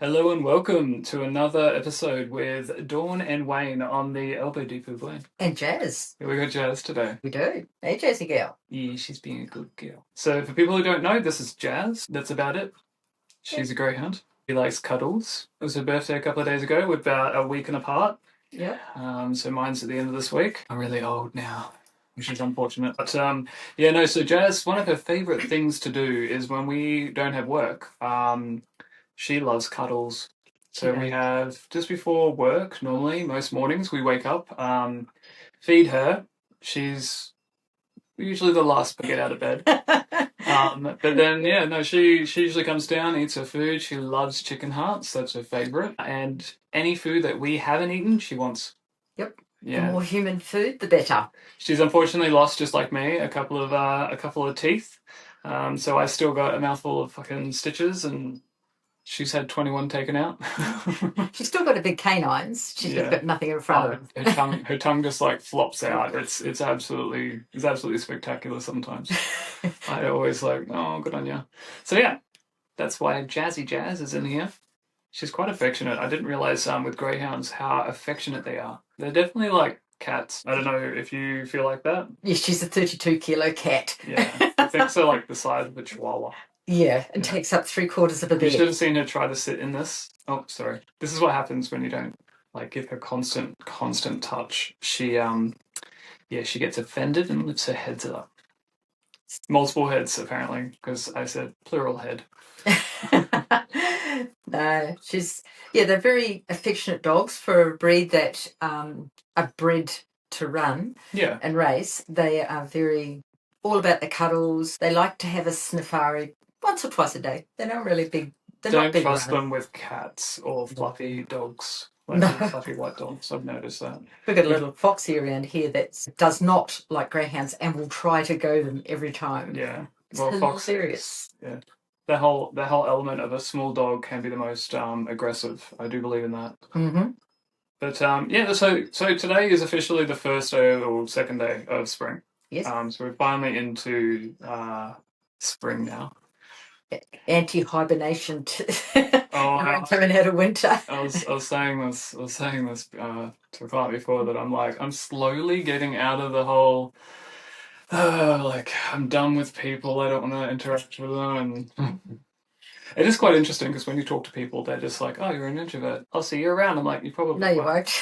Hello and welcome to another episode with Dawn and Wayne on the Elbow Deeper Blend. And Jazz. We got Jazz today. We do. Hey, Jazzy girl. Yeah, she's being a good girl. So for people who don't know, this is Jazz. That's about it. She's a greyhound. She likes cuddles. It was her birthday a couple of days ago. We're about a week and apart. Yep. So mine's at the end of this week. I'm really old now, which is unfortunate. But so Jazz, one of her favorite things to do is when we don't have work, she loves cuddles. So we have, just before work, normally, most mornings, we wake up, feed her. She's usually the last to get out of bed. But then, she usually comes down, eats her food. She loves chicken hearts. That's her favorite. And any food that we haven't eaten, she wants. Yep. Yeah. The more human food, the better. She's unfortunately lost, just like me, a couple of teeth. So I still got a mouthful of fucking stitches, and she's had 21 taken out. She's still got a big canines. She's just got nothing in front of her. Her tongue just like flops out. It's absolutely spectacular sometimes. I always like, oh, good on you. So yeah, that's why Jazzy Jazz is in here. She's quite affectionate. I didn't realize with greyhounds how affectionate they are. They're definitely like cats. I don't know if you feel like that. Yes, she's a 32-kilo cat. Yeah, I think so, like the size of a chihuahua. Yeah, and takes up 3/4 of a bed. You should have seen her try to sit in this. Oh, sorry. This is what happens when you don't like give her constant touch. She gets offended and lifts her heads up. Multiple heads apparently, because I said plural head. No, they're very affectionate dogs for a breed that are bred to run and race. They are very all about the cuddles. They like to have a sniffari once or twice a day. They're not really big. Don't trust them with cats or fluffy dogs. Like fluffy white dogs. I've noticed that. We've got a little foxy around here that does not like greyhounds and will try to go them every time. Yeah. It's hilarious. Yeah. The whole element of a small dog can be the most aggressive. I do believe in that. Mm-hmm. But so today is officially the first day or second day of spring. Yes. So we're finally into spring now. Anti-hibernation coming out of winter. I was saying this to a client before that I'm slowly getting out of the whole like I'm done with people. I don't want to interact with them, and it is quite interesting because when you talk to people, they're just like, "Oh, you're an introvert. I'll see you around." I'm like, "You probably no, you won't."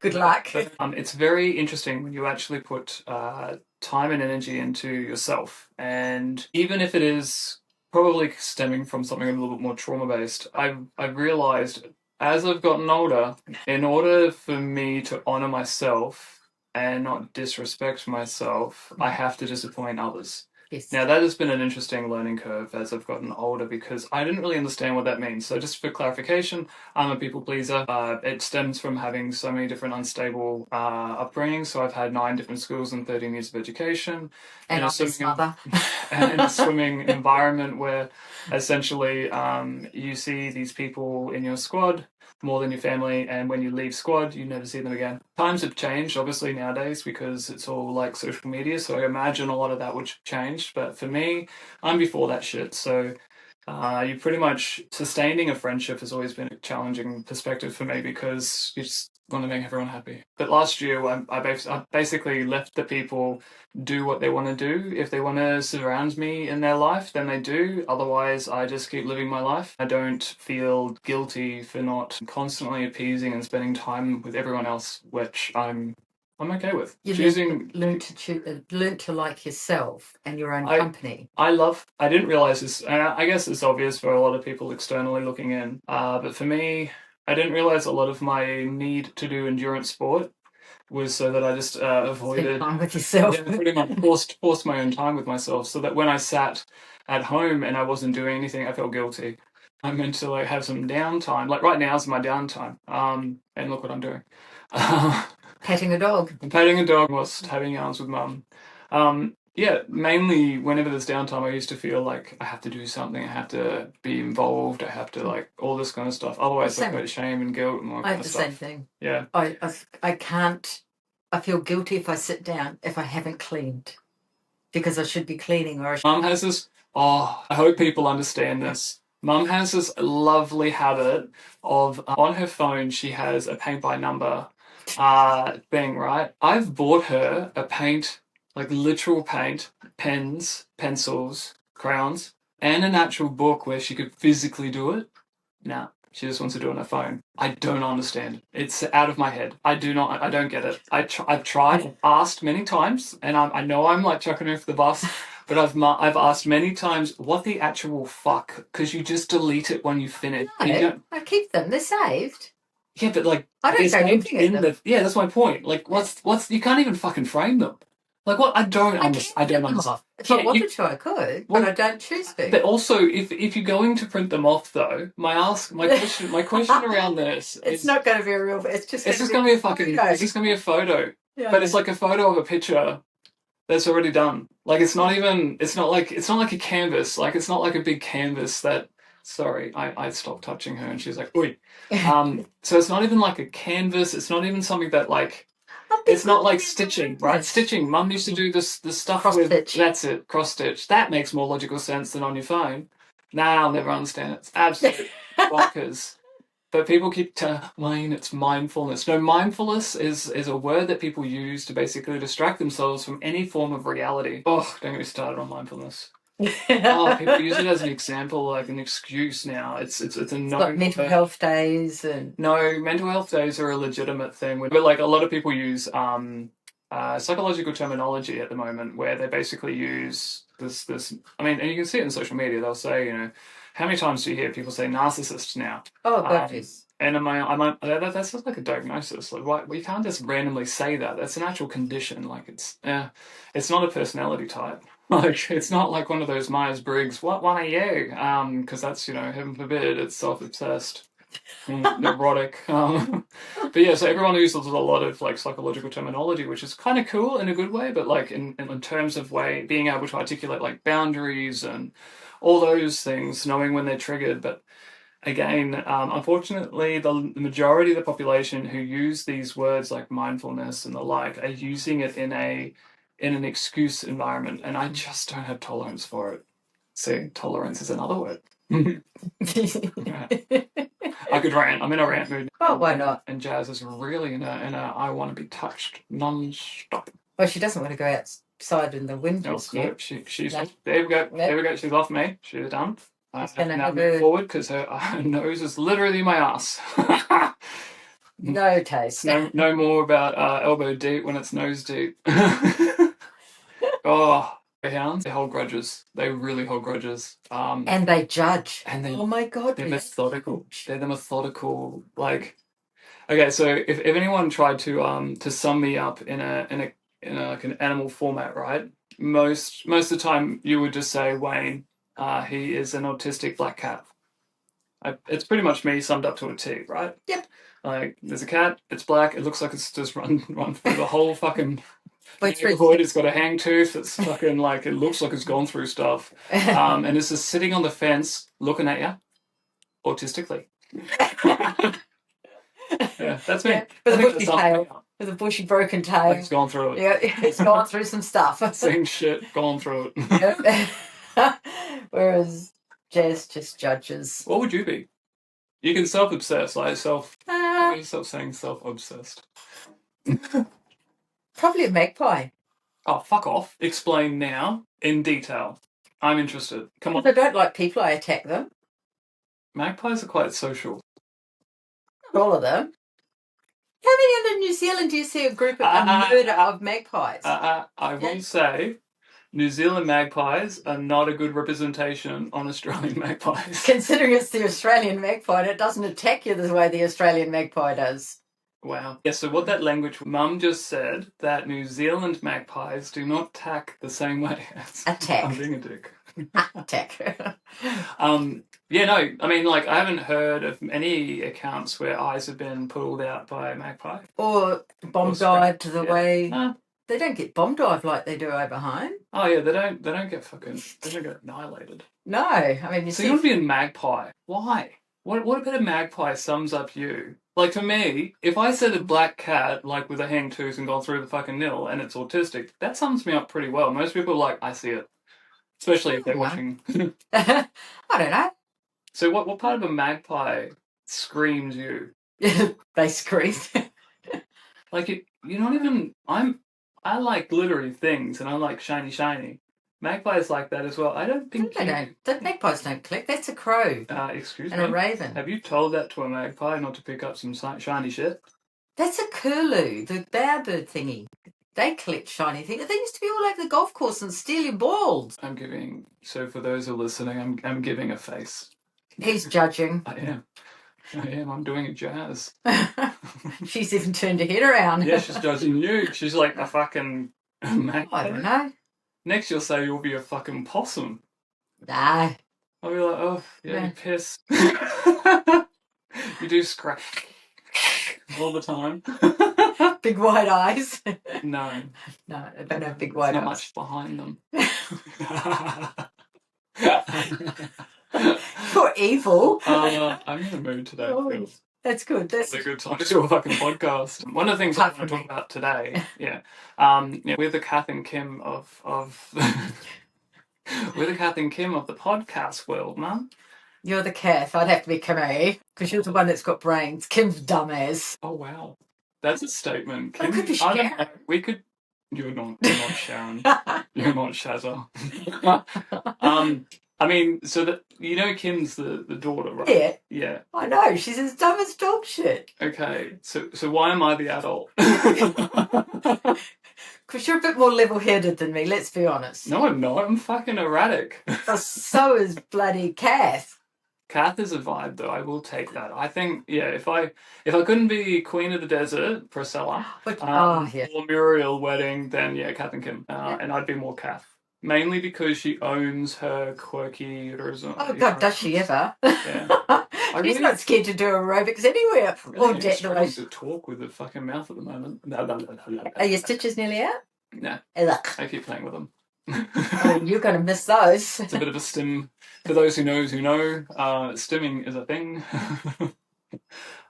Good luck. But, it's very interesting when you actually put time and energy into yourself, and even if it is probably stemming from something a little bit more trauma-based, I've realized as I've gotten older, in order for me to honor myself and not disrespect myself, I have to disappoint others. Yes. Now, that has been an interesting learning curve as I've gotten older because I didn't really understand what that means. So just for clarification, I'm a people pleaser. It stems from having so many different unstable upbringings. So I've had 9 different schools and 13 years of education. And I'm his mother. And in a swimming environment where essentially you see these people in your squad more than your family, and when you leave squad, you never see them again. Times have changed, obviously, nowadays because it's all like social media, so I imagine a lot of that would change, but for me, I'm before that shit, so you pretty much, sustaining a friendship has always been a challenging perspective for me because you just want to make everyone happy. But last year, I basically left the people do what they want to do. If they want to surround me in their life, then they do. Otherwise, I just keep living my life. I don't feel guilty for not constantly appeasing and spending time with everyone else, which I'm okay with. Learn to like yourself and your own company. I didn't realize this, and I guess it's obvious for a lot of people externally looking in, but for me, I didn't realize a lot of my need to do endurance sport was so that I just avoided time with yourself. Yeah, pretty much forced my own time with myself, so that when I sat at home and I wasn't doing anything, I felt guilty. I meant to like have some downtime. Like right now is my downtime. And look what I'm doing. Petting a dog. Petting a dog whilst having yarns with mum. Yeah, mainly whenever there's downtime, I used to feel like I have to do something, I have to be involved, I have to like all this kind of stuff. Otherwise, I got shame and guilt and all that kind of stuff. I have the same thing. Yeah. I can't. I feel guilty if I sit down if I haven't cleaned, because I should be cleaning. Or Mum has this. Oh, I hope people understand this. Mum has this lovely habit of on her phone she has a paint by number thing, right? I've bought her a paint, like literal paint, pens, pencils, crayons, and an actual book where she could physically do it. No, she just wants to do it on her phone. I don't understand. It's out of my head. I do not. I don't get it. I've tried, I've asked many times, and I know I'm like chucking her off the bus, but I've asked many times what the actual fuck, because you just delete it when you finish. No, I keep them. They're saved. Yeah, but like I don't go looking at them. Yeah, that's my point. Like, what's you can't even fucking frame them. Like what? I don't understand. If I wanted to, I could, but I don't choose to. But also, if you're going to print them off, though, my question around this it's not going to be a real. It's just going to be a photo. Yeah, but it's like a photo of a picture that's already done. Like it's not like a canvas. Like it's not like a big canvas that. Sorry, I stopped touching her and she's like, "Oi." So it's not even like a canvas. It's not even something that like. It's not like stitching, right? Stitching. Mum used to do the stuff with that's it, cross stitch. That makes more logical sense than on your phone. Nah, I'll never understand it. It's absolute bonkers. But people keep telling it's mindfulness. No, mindfulness is a word that people use to basically distract themselves from any form of reality. Oh, don't get me started on mindfulness. People use it as an example, like an excuse now. It's a no. Like mental health days and no, mental health days are a legitimate thing. But like a lot of people use psychological terminology at the moment, where they basically use this. I mean, and you can see it in social media. They'll say, you know, how many times do you hear people say narcissists now? Oh, God, yes. And that's just like a diagnosis. Like, why we can't just randomly say that. That's an actual condition. Like it's not a personality type. Like it's not like one of those Myers-Briggs. What one are you? Because that's heaven forbid, it's self-obsessed, neurotic. But yeah, so everyone uses a lot of like psychological terminology, which is kind of cool in a good way. But like in terms of being able to articulate like boundaries and all those things, knowing when they're triggered, but. Again, unfortunately, the majority of the population who use these words like mindfulness and the like are using it in an excuse environment, and I just don't have tolerance for it. See, tolerance is another word. I could rant. I'm in a rant mood. Oh, why not? And Jazz is really in a I want to be touched non-stop. Well, she doesn't want to go outside in the wind. No, she's there we go. There we go. She's off me. She's done. Now move forward because her nose is literally my ass. No taste. No more about elbow deep when it's nose deep. Oh, hounds, they hold grudges. They really hold grudges. And they judge. Oh my God, they're methodical. They're the methodical. Like, okay, so if anyone tried to sum me up in like an animal format, right? Most of the time, you would just say Wayne. He is an autistic black cat. It's pretty much me summed up to a T, right? Yep. Like, there's a cat, it's black, it looks like it's just run through the whole fucking neighborhood. It's got a hang tooth, it's fucking like, it looks like it's gone through stuff. And it's just sitting on the fence looking at you, autistically. Yeah, that's me. Yeah, with a bushy tail. With a bushy broken tail. Like it's gone through it. Yeah, it's gone through some stuff. Same shit, gone through it. Yep. Whereas Jazz just judges. What would you be? You can self-obsess, like why are you saying self-obsessed? Probably a magpie. Oh, fuck off. Explain now, in detail. I'm interested. Come on. If I don't like people, I attack them. Magpies are quite social. Not all of them. How many in New Zealand do you see a group of murder of magpies? I will say, New Zealand magpies are not a good representation on Australian magpies. Considering it's the Australian magpie, it doesn't attack you the way the Australian magpie does. Wow. Yeah, so what that language... Mum just said that New Zealand magpies do not attack the same way as... Attack. I'm being a dick. Attack. Yeah, no, I mean, like, I haven't heard of any accounts where eyes have been pulled out by a magpie. Or bomb dived the way... They don't get bomb dived like they do over home. Oh, yeah, they don't get annihilated. No, I mean... So you want to be a magpie. Why? What about a magpie sums up you? Like, to me, if I said a black cat, like, with a hang tooth and gone through the fucking nil, and it's autistic, that sums me up pretty well. Most people are like, I see it. Especially if they're watching... I don't know. So what part of a magpie screams you? They scream. Like you're not even. I like glittery things and I like shiny. Magpies like that as well. I don't think they don't. The magpies don't click. That's a crow. Excuse and me. a raven. Have you told that to a magpie not to pick up some shiny shit? That's a curlew, the bowerbird thingy. They collect shiny things. They used to be all over the golf course and steal your balls. So for those who are listening, I'm giving a face. He's judging. I am. I'm doing a jazz. She's even turned her head around. Yeah, she's judging you. She's like a fucking magpie. I don't know. Next you'll say you'll be a fucking possum. Nah. I'll be like, oh, yeah, you piss. You do scratch all the time. Big white eyes. No. No, I don't have big white eyes. Not much behind them. You're evil. I'm in the mood today. Oh, that's good. That's a good time to do a fucking podcast. One of the things I want to talk about today, we're the Kath and Kim of we're the Kath and Kim of the podcast world, man. You're the Kath. I'd have to be Kim, because you're the one that's got brains. Kim's dumbass. Oh wow, that's a statement. Kim, could be Sharon. We could. You're not Sharon. You're not Shazza. I mean, so that Kim's the daughter, right? Yeah. Yeah. I know. She's as dumb as dog shit. Okay. So why am I the adult? Because you're a bit more level-headed than me, let's be honest. No, I'm not. I'm fucking erratic. So is bloody Kath. Kath is a vibe, though. I will take that. I think, if I couldn't be Queen of the Desert, Priscilla, or Muriel Wedding, then Kath and Kim, and I'd be more Kath. Mainly because she owns her quirky... Oh, God, does she ever? Yeah. She's not scared to do aerobics anywhere. Or to talk with a fucking mouth at the moment. Are your stitches nearly out? No. I keep playing with them. Oh, you're going to miss those. It's a bit of a stim. For those who know, stimming is a thing.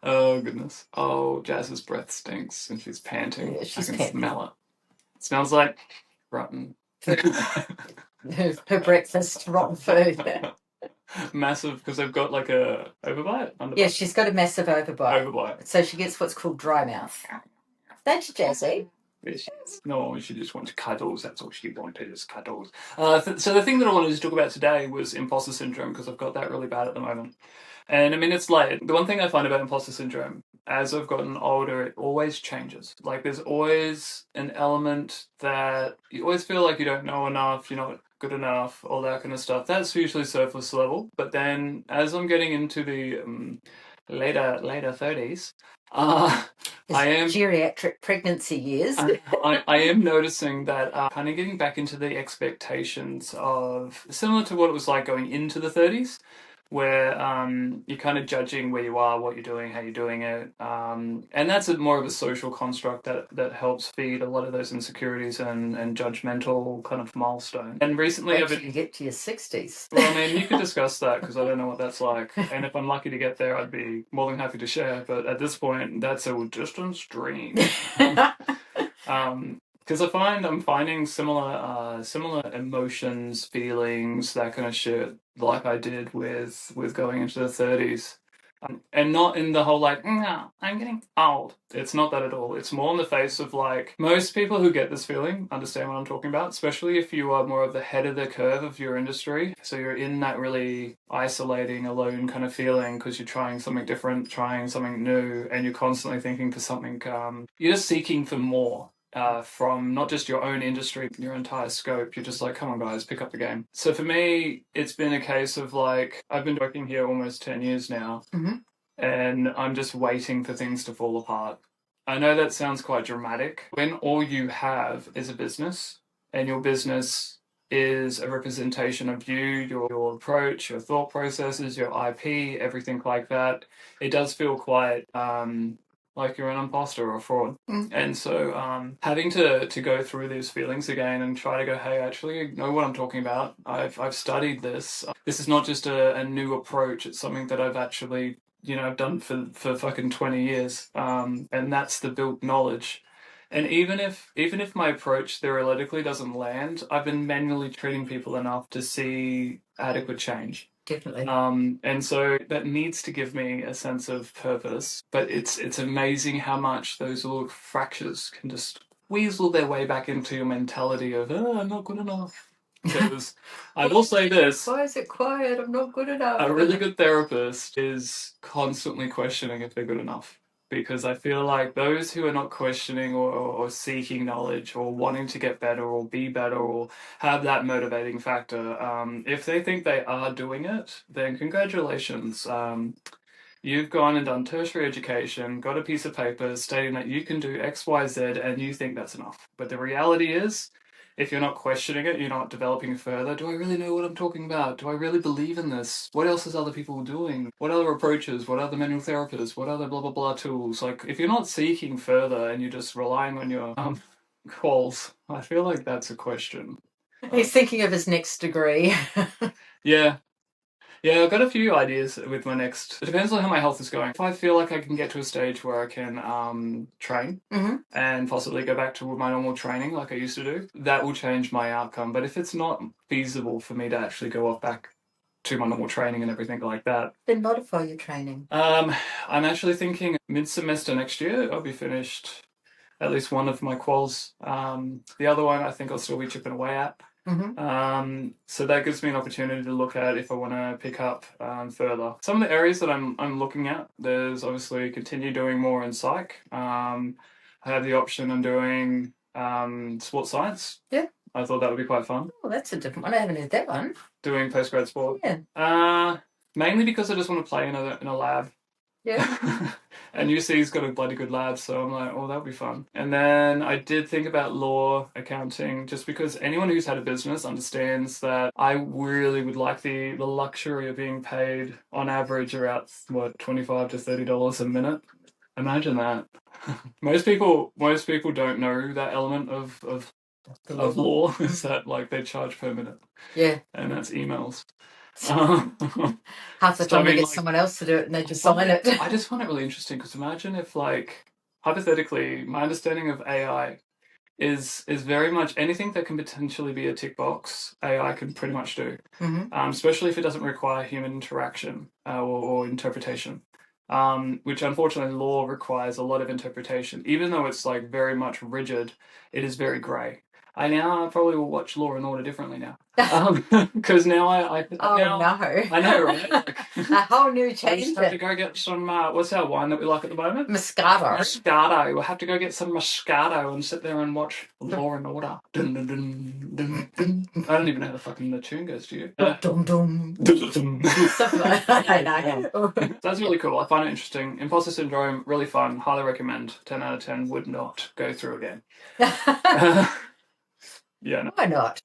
Oh, goodness. Oh, Jazz's breath stinks and she's panting. Yeah, she's I can smell it. It smells like rotten. Her breakfast, rotten food. Massive, because they've got like a overbite? Yeah, she's got a massive overbite. Overbite. So she gets what's called dry mouth. Don't you, Jazzy? No, she just wants cuddles. That's all she wanted, is cuddles. So the thing that I wanted to talk about today was imposter syndrome, because I've got that really bad at the moment. And I mean, it's like, the one thing I find about imposter syndrome, as I've gotten older, it always changes. Like, there's always an element that you always feel like you don't know enough, you're not good enough, all that kind of stuff. That's usually surface level. But then, as I'm getting into the later 30s, I am geriatric pregnancy years. I am noticing that kind of getting back into the expectations of similar to what it was like going into the 30s, where you're kind of judging where you are, what you're doing, how you're doing it, and that's more of a social construct that helps feed a lot of those insecurities and judgmental kind of milestone. And recently, you get to your 60s. Well, I mean, you could discuss that, because I don't know what that's like, and if I'm lucky to get there, I'd be more than happy to share. But at this point, that's a distant dream. Because I'm finding similar emotions, feelings, that kind of shit, like I did with going into the 30s. And not in the whole like, no, I'm getting old. It's not that at all. It's more in the face of like, most people who get this feeling understand what I'm talking about, especially if you are more of the head of the curve of your industry. So you're in that really isolating, alone kind of feeling because you're trying something different, trying something new, and you're constantly thinking for something, you're just seeking for more. From not just your own industry, your entire scope. You're just like, come on guys, pick up the game. So for me, it's been a case of like, I've been working here almost 10 years now, and I'm just waiting for things to fall apart. I know that sounds quite dramatic. When all you have is a business, and your business is a representation of you, your approach, your thought processes, your IP, everything like that, it does feel quite like you're an imposter or a fraud. And so having to go through these feelings again and try to go, hey, actually, I know what I'm talking about. I've studied this. This is not just a new approach. It's something that I've actually, I've done for fucking 20 years. And that's the built knowledge. And even if my approach theoretically doesn't land, I've been manually treating people enough to see adequate change. definitely. And so that needs to give me a sense of purpose. But it's amazing how much those little fractures can just weasel their way back into your mentality of, oh, I'm not good enough. Because I will say this. Why is it quiet? I'm not good enough. A really good therapist is constantly questioning if they're good enough. Because I feel like those who are not questioning or seeking knowledge or wanting to get better or be better or have that motivating factor, if they think they are doing it, then congratulations. You've gone and done tertiary education, got a piece of paper stating that you can do X, Y, Z, and you think that's enough. But the reality is, if you're not questioning it, you're not developing further. Do I really know what I'm talking about? Do I really believe in this? What else is other people doing? What other approaches? What other manual therapists? What other blah blah blah tools? Like, if you're not seeking further and you're just relying on your calls, I feel like that's a question. He's thinking of his next degree. Yeah. Yeah, I've got a few ideas with my next. It depends on how my health is going. If I feel like I can get to a stage where I can train and possibly go back to my normal training like I used to do, that will change my outcome. But if it's not feasible for me to actually go off back to my normal training and everything like that, then modify your training. I'm actually thinking mid-semester next year I'll be finished at least one of my quals. The other one I think I'll still be chipping away at. So that gives me an opportunity to look at if I want to pick up further. Some of the areas that I'm looking at, there's obviously continue doing more in psych. I have the option of doing sports science. Yeah. I thought that would be quite fun. Oh, that's a different one. I haven't heard that one. Doing postgrad sport. Yeah. Mainly because I just want to play in a lab. Yeah. And UC's got a bloody good lab, so I'm like, oh, that'll be fun. And then I did think about law, accounting, just because anyone who's had a business understands that I really would like the luxury of being paid on average around, what, $25 to $30 a minute. Imagine that. Most people don't know that element of law is that like they charge per minute. Yeah. And that's emails. Half the time we get someone else to do it and they just sign it. I just find it really interesting because imagine if, like, hypothetically, my understanding of AI is very much anything that can potentially be a tick box, AI can pretty much do, especially if it doesn't require human interaction or interpretation, which unfortunately law requires a lot of interpretation. Even though it's like very much rigid, it is very grey. I probably will watch Law and Order differently now. Because now I no. I know, right? Like, a whole new change. I just have to go get some, what's our wine that we like at the moment? Moscato. Moscato. We'll have to go get some Moscato and sit there and watch Law and Order. Dun, dun, dun, dun, dun. I don't even know how the fucking the tune goes, do you? Dum dum. Something like that. I know. That's really cool. I find it interesting. Imposter Syndrome, really fun. Highly recommend. 10 out of 10. Would not go through again. Yeah, no. Why not?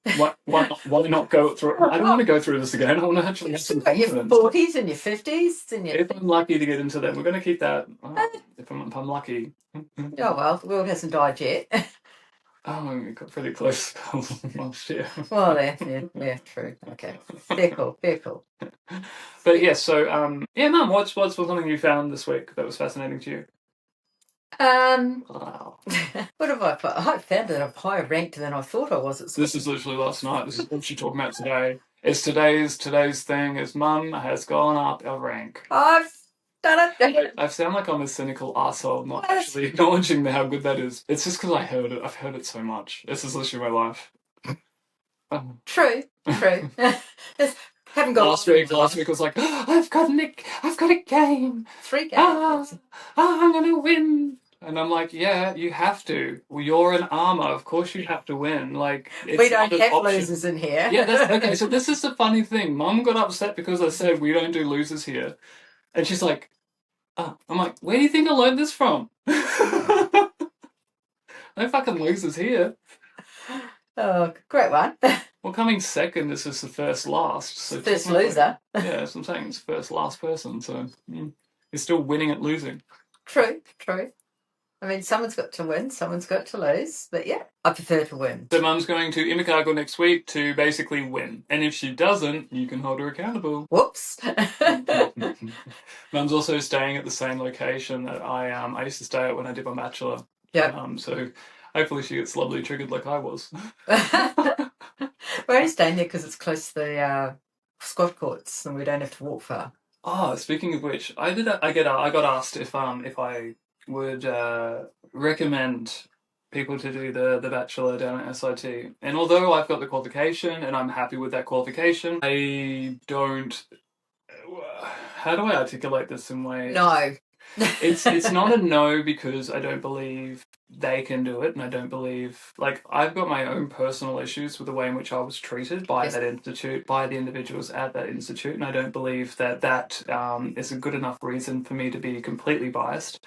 Why not go through? I don't want to go through this again. I want to actually get some confidence. Your 40s and your 50s and your... If I'm lucky to get into them, we're going to keep that. If I'm lucky. Oh well, the world hasn't died yet. Oh, we got pretty close last year. Well, yeah, true. Okay, fair cool. But yeah, so Mum, what's something you found this week that was fascinating to you? What have I put? I found that I'm higher ranked than I thought I was at school. This is literally last night. This is what she's talking about today. It's today's thing is Mum has gone up a rank. I've done it. I sound like I'm a cynical arsehole not actually acknowledging how good that is. It's just because I heard it. I've heard it so much. This is literally my life. True. Haven't got last week was like, oh, I've got a game. 3 games. I'm gonna win. And I'm like, yeah, you have to. Well, you're an armor. Of course you have to win. Like, we don't have losers in here. Yeah, okay, so this is the funny thing. Mum got upset because I said we don't do losers here. And she's like, oh. I'm like, where do you think I learned this from? No fucking losers here. Oh, great one. Well, coming second, this is the first last. So first loser. Yeah, so I'm saying it's first last person. So you're still winning at losing. True. I mean, someone's got to win, someone's got to lose, but yeah, I prefer to win. So Mum's going to Invercargill next week to basically win. And if she doesn't, you can hold her accountable. Whoops. Mum's also staying at the same location that I used to stay at when I did my bachelor. Yeah. So hopefully she gets lovely triggered like I was. We're only staying there because it's close to the squat courts, and we don't have to walk far. Oh, speaking of which, I got asked if I would recommend people to do the bachelor down at SIT. And although I've got the qualification and I'm happy with that qualification, I don't. How do I articulate this in ways? No. It's not a no because I don't believe they can do it, and I don't believe, like, I've got my own personal issues with the way in which I was treated by that institute, by the individuals at that institute, and I don't believe that is a good enough reason for me to be completely biased.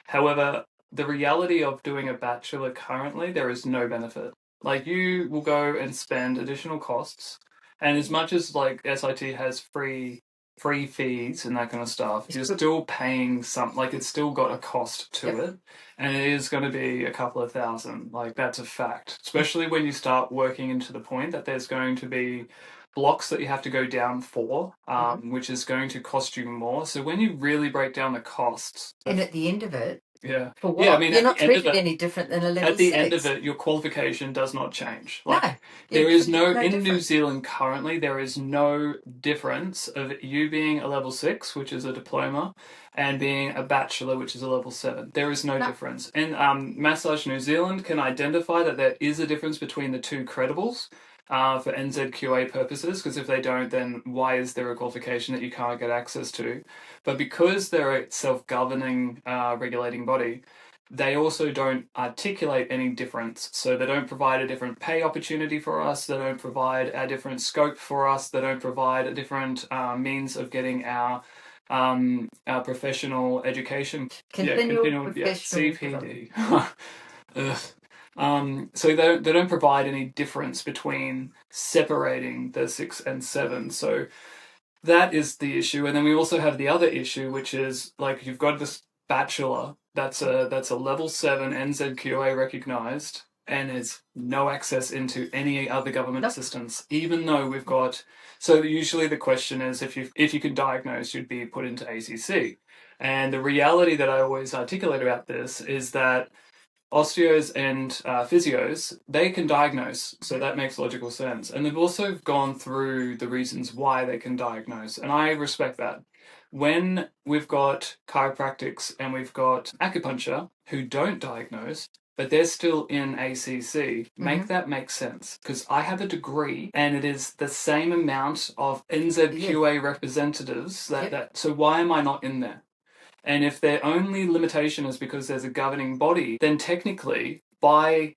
However, the reality of doing a bachelor currently, there is no benefit. Like, you will go and spend additional costs, and as much as like SIT has free fees and that kind of stuff, you're still paying like, it's still got a cost to it, and it is going to be a couple of thousand. Like, that's a fact, especially when you start working into the point that there's going to be blocks that you have to go down for, which is going to cost you more. So when you really break down the costs, and at the end of it, for what? Yeah, I mean, you're not treated any different than a level 6. At the end of it, your qualification does not change. Like, no. There is no in New Zealand currently, there is no difference of you being a level 6, which is a diploma, and being a bachelor, which is a level 7. There is no difference. And Massage New Zealand can identify that there is a difference between the two credibles for NZQA purposes, because if they don't, then why is there a qualification that you can't get access to? But because they're a self-governing regulating body, they also don't articulate any difference. So they don't provide a different pay opportunity for us. They don't provide a different scope for us. They don't provide a different means of getting our professional education. Continual CPD. So they don't provide any difference between separating the 6 and 7. So that is the issue. And then we also have the other issue, which is, like, you've got this bachelor that's a level 7 NZQA recognized, and there's no access into any other government assistance, even though we've got. So usually the question is, if you can diagnose, you'd be put into ACC. And the reality that I always articulate about this is that osteos and physios, they can diagnose, so that makes logical sense. And they've also gone through the reasons why they can diagnose, and I respect that. When we've got chiropractics and we've got acupuncture who don't diagnose, but they're still in ACC, make that make sense. Because I have a degree and it is the same amount of NZQA representatives so why am I not in there? And if their only limitation is because there's a governing body, then technically, by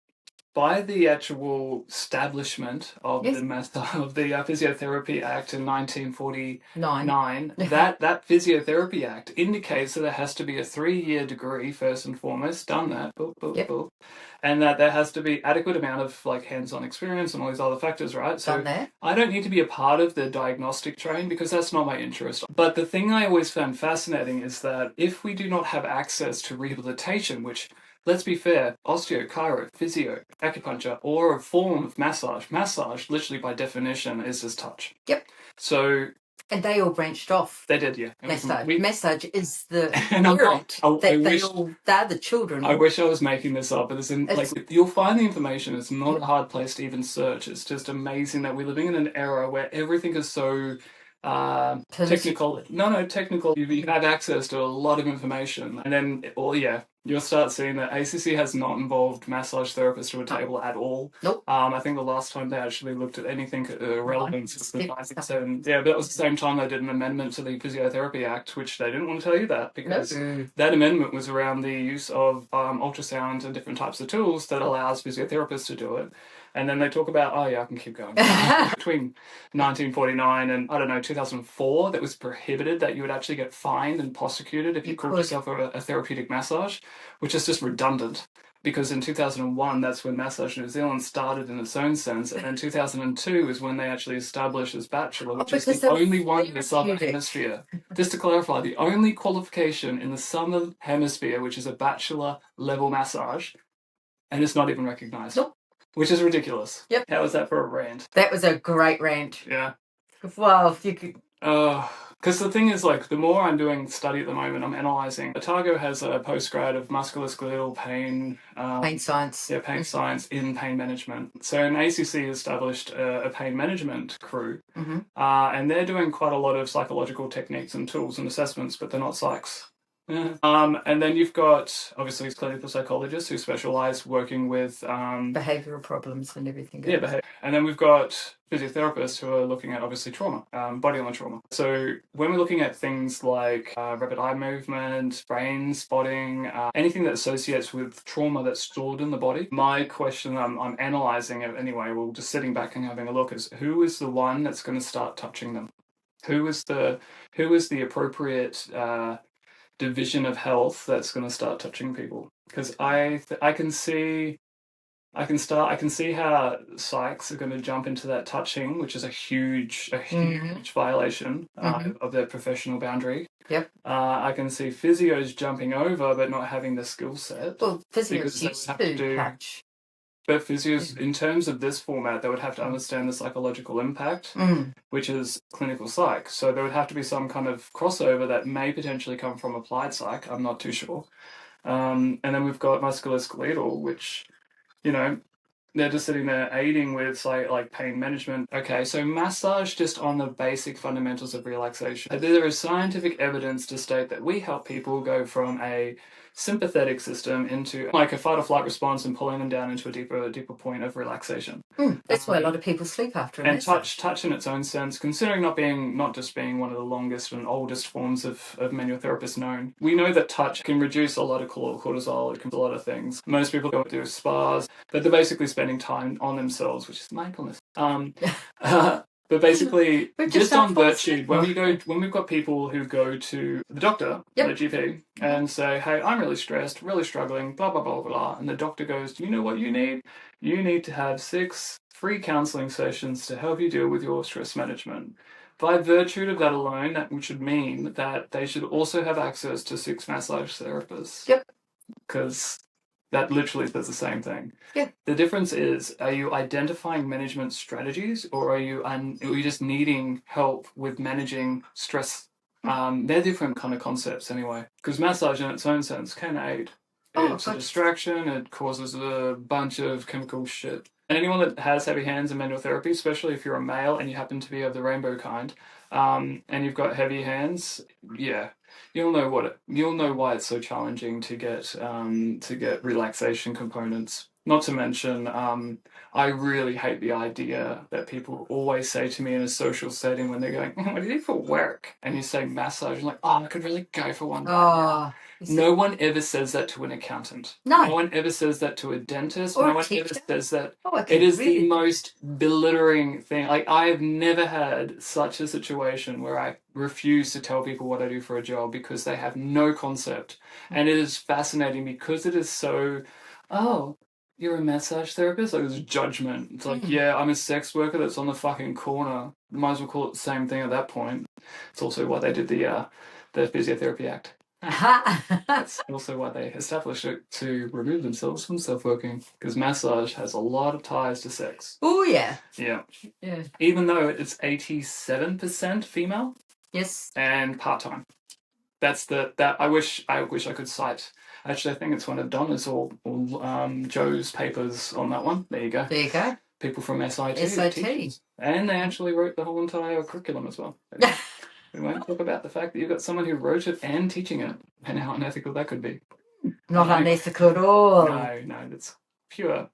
the actual establishment of the Physiotherapy Act in 1949, that Physiotherapy Act indicates that there has to be a 3-year degree first and foremost, done that, and that there has to be adequate amount of, like, hands-on experience and all these other factors, right? So I don't need to be a part of the diagnostic train because that's not my interest. But the thing I always found fascinating is that if we do not have access to rehabilitation, which, let's be fair, osteo, chiro, physio, acupuncture, or a form of massage, literally by definition, is just touch. Yep. So. And they all branched off. They did, yeah. Massage is the parent. They're the children. I wish I was making this up, but you'll find the information. It's not a hard place to even search. It's just amazing that we're living in an era where everything is so technical. Technical. You have access to a lot of information, and then, you'll start seeing that ACC has not involved massage therapists to a table at all. Nope. I think the last time they actually looked at anything relevant was the 1997. Yeah, but that was the same time they did an amendment to the Physiotherapy Act, which they didn't want to tell you that, because that amendment was around the use of ultrasound and different types of tools that allows physiotherapists to do it. And then they talk about, I can keep going. Between 1949 and, 2004, that was prohibited, that you would actually get fined and prosecuted if you called yourself a therapeutic massage, which is just redundant. Because in 2001, that's when Massage New Zealand started in its own sense, and then 2002 is when they actually established as bachelor, which is the only one in the Southern Hemisphere. Just to clarify, the only qualification in the Southern Hemisphere which is a bachelor level massage, and it's not even recognised. Nope. Which is ridiculous. Yep. How was that for a rant? That was a great rant. Yeah. Well, you could. Because the thing is, like, the more I'm doing study at the moment, I'm analysing. Otago has a postgrad of musculoskeletal pain. Pain science. Yeah, pain science in pain management. So an ACC established a pain management crew, and they're doing quite a lot of psychological techniques and tools and assessments, but they're not psychs. Yeah. And then you've got obviously clinical psychologists who specialize working with behavioral problems and everything. Yeah, behavior. And then we've got physiotherapists who are looking at obviously trauma, body on trauma. So when we're looking at things like rapid eye movement, brain spotting, anything that associates with trauma that's stored in the body, my question, I'm analyzing it anyway, well, just sitting back and having a look, is who is the one that's going to start touching them? Who is the appropriate division of health that's going to start touching people? Because I can see how psychs are going to jump into that touching, which is a huge violation of their professional boundary. Yep. I can see physios jumping over but not having the skill set. Well, physios used to touch. But physios, in terms of this format, they would have to understand the psychological impact, which is clinical psych. So there would have to be some kind of crossover that may potentially come from applied psych. I'm not too sure. And then we've got musculoskeletal, which, you know, they're just sitting there aiding with like pain management. Okay, so massage just on the basic fundamentals of relaxation. There is scientific evidence to state that we help people go from a sympathetic system into like a fight or flight response and pulling them down into a deeper point of relaxation. That's why a lot of people sleep after. And touch in its own sense, considering not just being one of the longest and oldest forms of manual therapist known. We know that touch can reduce a lot of cortisol, it can do a lot of things. Most people go do spas, but they're basically spending time on themselves, which is mindfulness. But basically, just on virtue, when we've got people who go to the doctor, the GP, and say, hey, I'm really stressed, really struggling, blah, blah, blah, blah, and the doctor goes, do you know what you need? You need to have 6 free counselling sessions to help you deal with your stress management. By virtue of that alone, that should mean that they should also have access to 6 massage therapists. Yep. Because that literally says the same thing. Yeah. The difference is, are you identifying management strategies or are you just needing help with managing stress? They're different kind of concepts anyway. Because massage in its own sense can aid. It's a distraction. It causes a bunch of chemical shit. And anyone that has heavy hands in manual therapy, especially if you're a male and you happen to be of the rainbow kind, and you've got heavy hands, yeah, you'll know why it's so challenging to get relaxation components. Not to mention, I really hate the idea that people always say to me in a social setting when they're going, "What do you do for work?" and you say massage, I'm like, "Oh, I could really go for one right now." No one ever says that to an accountant. No one ever says that to a dentist. No one ever says that. It is the most belittling thing. Like, I have never had such a situation where I refuse to tell people what I do for a job because they have no concept. And it is fascinating because it is so, oh, you're a massage therapist? Like, there's judgment. It's like, yeah, I'm a sex worker that's on the fucking corner. Might as well call it the same thing at that point. It's also why they did the Physiotherapy Act. That's also why they established it, to remove themselves from self-working, because massage has a lot of ties to sex. Oh yeah. Yeah. Even though it's 87% female. Yes. And part-time. That's that I wish I could cite. Actually, I think it's one of Donna's or Joe's papers on that one. There you go. There you go. People from SIT. And they actually wrote the whole entire curriculum as well. We won't talk about the fact that you've got someone who wrote it and teaching it, and how unethical that could be. Not unethical at all. No, that's pure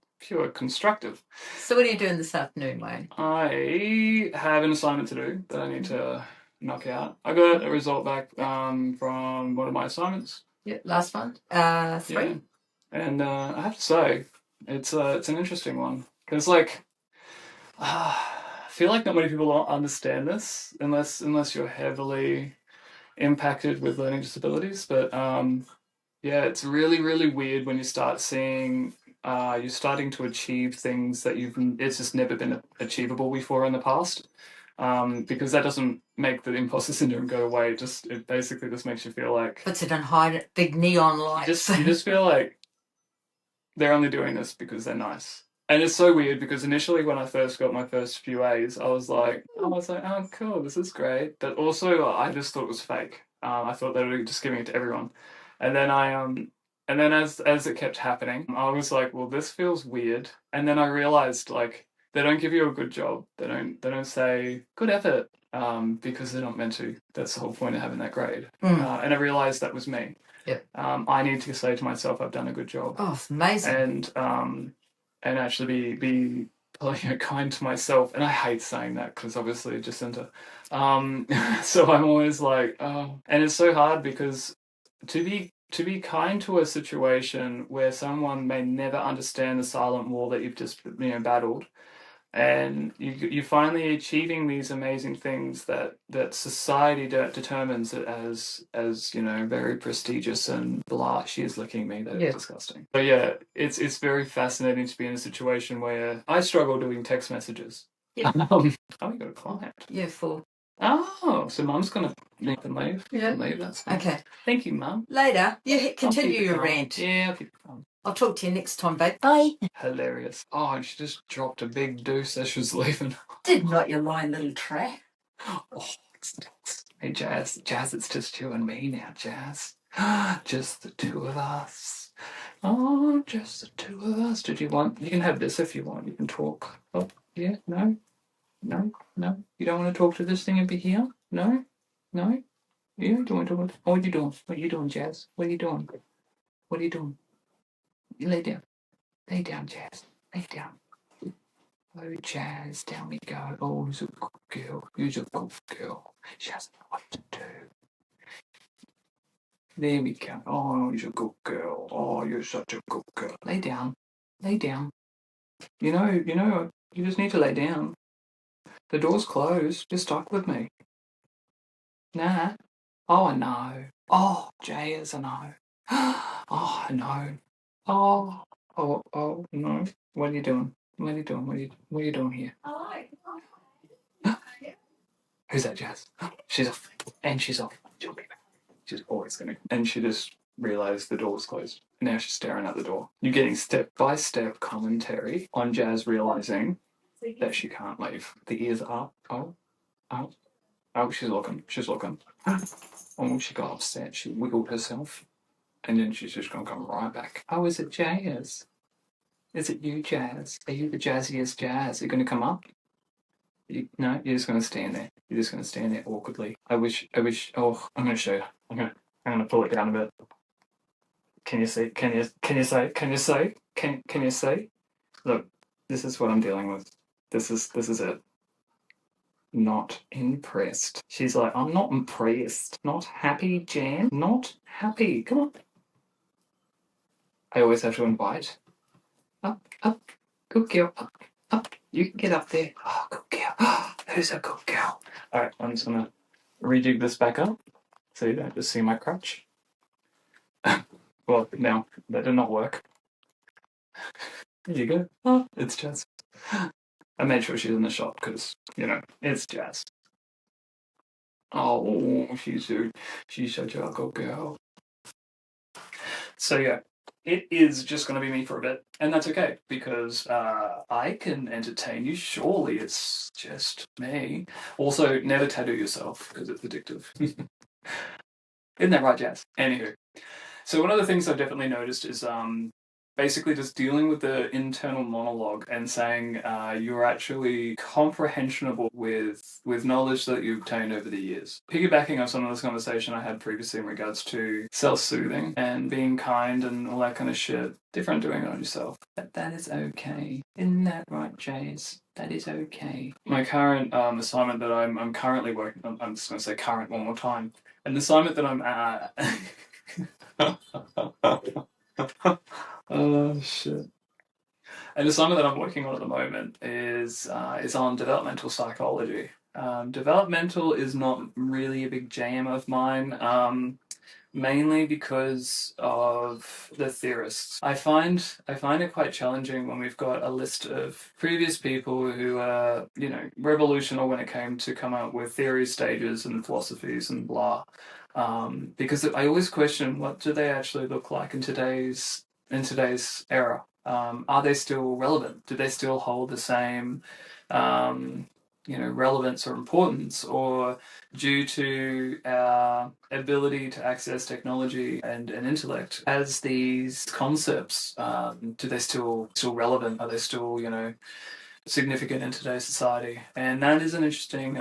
constructive. So what are you doing this afternoon, Wayne? I have an assignment to do that I need to knock out. I got a result back from one of my assignments. Yeah, last one. 3. Yeah. And I have to say, it's an interesting one, because like, I feel like not many people understand this unless you're heavily impacted with learning disabilities. But yeah, it's really, really weird when you start seeing you're starting to achieve things that it's just never been achievable before in the past. Because that doesn't make the imposter syndrome go away. It basically just makes you feel like, puts it on high, big neon lights. You just feel like they're only doing this because they're nice. And it's so weird because initially when I first got my first few A's, I was like, oh, cool, this is great. But also, I just thought it was fake. I thought they were just giving it to everyone. And then and then as it kept happening, I was like, well, this feels weird. And then I realized like they don't give you a good job. They don't say good effort, because they're not meant to. That's the whole point of having that grade. And I realized that was me. Yep. I need to say to myself, I've done a good job. Oh, it's amazing. And actually be kind to myself. And I hate saying that because obviously Jacinta. So I'm always like, oh. And it's so hard because to be kind to a situation where someone may never understand the silent war that you've just battled, and you finally achieving these amazing things that society determines it as very prestigious and blah. She is licking me. That is disgusting. But yeah, it's very fascinating to be in a situation where I struggle doing text messages. Yeah. Oh, you got a client. Yeah, 4. Oh, so Mum's gonna leave. Yeah. Leave. That's fine. Okay. Thank you, Mum. Later. You continue your rant. Yeah, I'll keep it calm. I'll talk to you next time, babe. Bye. Hilarious. Oh, and she just dropped a big deuce as she was leaving. Did not, you lying little trat. Oh, hey, Jazz, it's just you and me now, Jazz. Just the two of us. Oh, just the two of us. You can have this if you want. You can talk. Oh, yeah, no. You don't want to talk to this thing over here? No? Yeah, you don't want to talk. Oh, what are you doing? What are you doing, Jazz? What are you doing? You lay down. Lay down, Jazz. Lay down. Oh, Jazz, down we go. Oh, you're a good girl. You're a good girl. She doesn't know what to do. There we go. Oh, you're a good girl. Oh, you're such a good girl. Lay down. Lay down. You just need to lay down. The door's closed. You're stuck with me. Nah. Oh, I know. Oh, Jazz, I know. Oh, I know. Oh, no. What are you doing? What are you doing here? Who's that, Jazz? She's off. And she's off. She'll be back. She's always going to. And she just realised the door was closed. Now she's staring at the door. You're getting step-by-step commentary on Jazz realising that she can't leave. The ears are up. Oh, she's looking. Oh, she got upset. She wiggled herself. And then she's just going to come right back. Oh, is it Jazz? Is it you, Jazz? Are you the jazziest Jazz? Are you going to come up? No, you're just going to stand there. You're just going to stand there awkwardly. I wish, oh, I'm going to show you. I'm going to pull it down a bit. Can you see? Can you see? Look, this is what I'm dealing with. This is it. Not impressed. She's like, I'm not impressed. Not happy, Jan. Not happy. Come on. I always have to invite. Up. Good girl. Up. You can get up there. Oh, good girl. Oh, who's a good girl? All right, I'm just going to rejig this back up so you don't just see my crutch. Well, now, that did not work. There you go. Oh, it's Jazz. I made sure she's in the shop because, it's Jazz. Oh, she's such a good girl. So, yeah. It is just going to be me for a bit, and that's okay, because I can entertain you. Surely it's just me. Also, never tattoo yourself, because it's addictive. Isn't that right, Jazz? Anywho. So one of the things I've definitely noticed is basically just dealing with the internal monologue and saying you're actually comprehensionable with knowledge that you've obtained over the years. Piggybacking on some of this conversation I had previously in regards to self-soothing and being kind and all that kind of shit, different doing it on yourself. That is okay. Isn't that right, Jace? That is okay. My current assignment that I'm currently working on, I'm just going to say current one more time. An assignment that I'm oh shit. An assignment that I'm working on at the moment is on developmental psychology. Developmental is not really a big jam of mine, mainly because of the theorists. I find it quite challenging when we've got a list of previous people who are, revolutionary when it came to come up with theory stages and philosophies and blah. Because I always question, what do they actually look like in today's era? are they still relevant? Do they still hold the same, relevance or importance, or due to our ability to access technology and intellect, as these concepts, do they still relevant? Are they still, significant in today's society? And that is an interesting,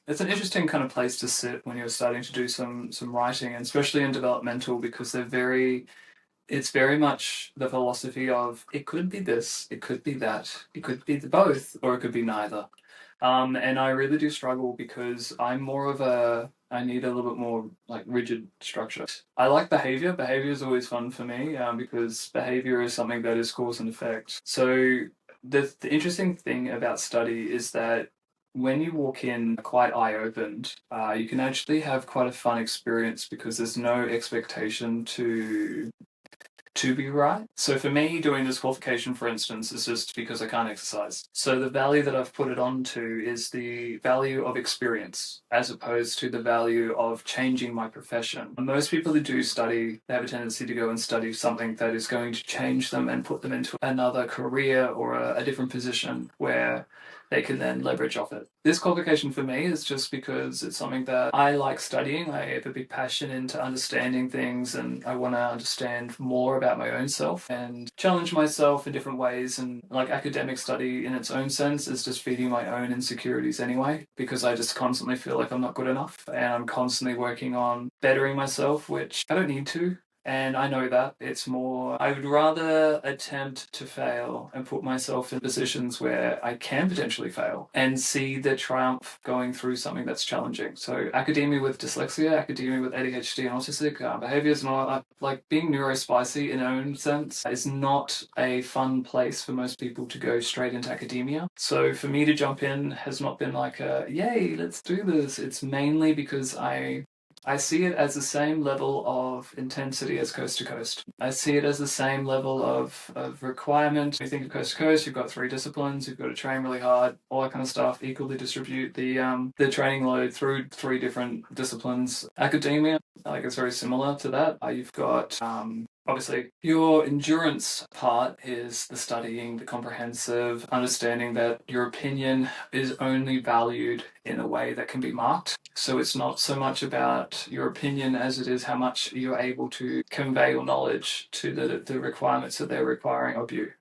it's an interesting kind of place to sit when you're starting to do some writing, and especially in developmental, because it's very much the philosophy of, it could be this, it could be that, it could be both, or it could be neither. And I really do struggle because I'm more of I need a little bit more like rigid structure. I like behavior. Behavior is always fun for me, because behavior is something that is cause and effect. So the interesting thing about study is that when you walk in quite eye-opened, you can actually have quite a fun experience because there's no expectation to be right. So for me, doing this qualification, for instance, is just because I can't exercise. So the value that I've put it on to is the value of experience, as opposed to the value of changing my profession. Most people who do study, they have a tendency to go and study something that is going to change them and put them into another career or a different position where they can then leverage off it. This qualification for me is just because it's something that I like studying. I have a big passion into understanding things, and I want to understand more about my own self and challenge myself in different ways. And like academic study in its own sense is just feeding my own insecurities anyway, because I just constantly feel like I'm not good enough, and I'm constantly working on bettering myself, which I don't need to. And I know that it's more, I would rather attempt to fail and put myself in positions where I can potentially fail and see the triumph going through something that's challenging. So academia with dyslexia, academia with ADHD and autistic behaviors, and all that, like being neurospicy in own sense is not a fun place for most people to go straight into academia. So for me to jump in has not been like yay, let's do this. It's mainly because I see it as the same level of intensity as Coast to Coast. I see it as the same level of requirement. When you think of Coast to Coast, you've got 3 disciplines, you've got to train really hard, all that kind of stuff, equally distribute the training load through 3 different disciplines. Academia, like it's very similar to that. You've got obviously, your endurance part is the studying, the comprehensive understanding that your opinion is only valued in a way that can be marked. So it's not so much about your opinion as it is how much you're able to convey your knowledge to the requirements that they're requiring of you.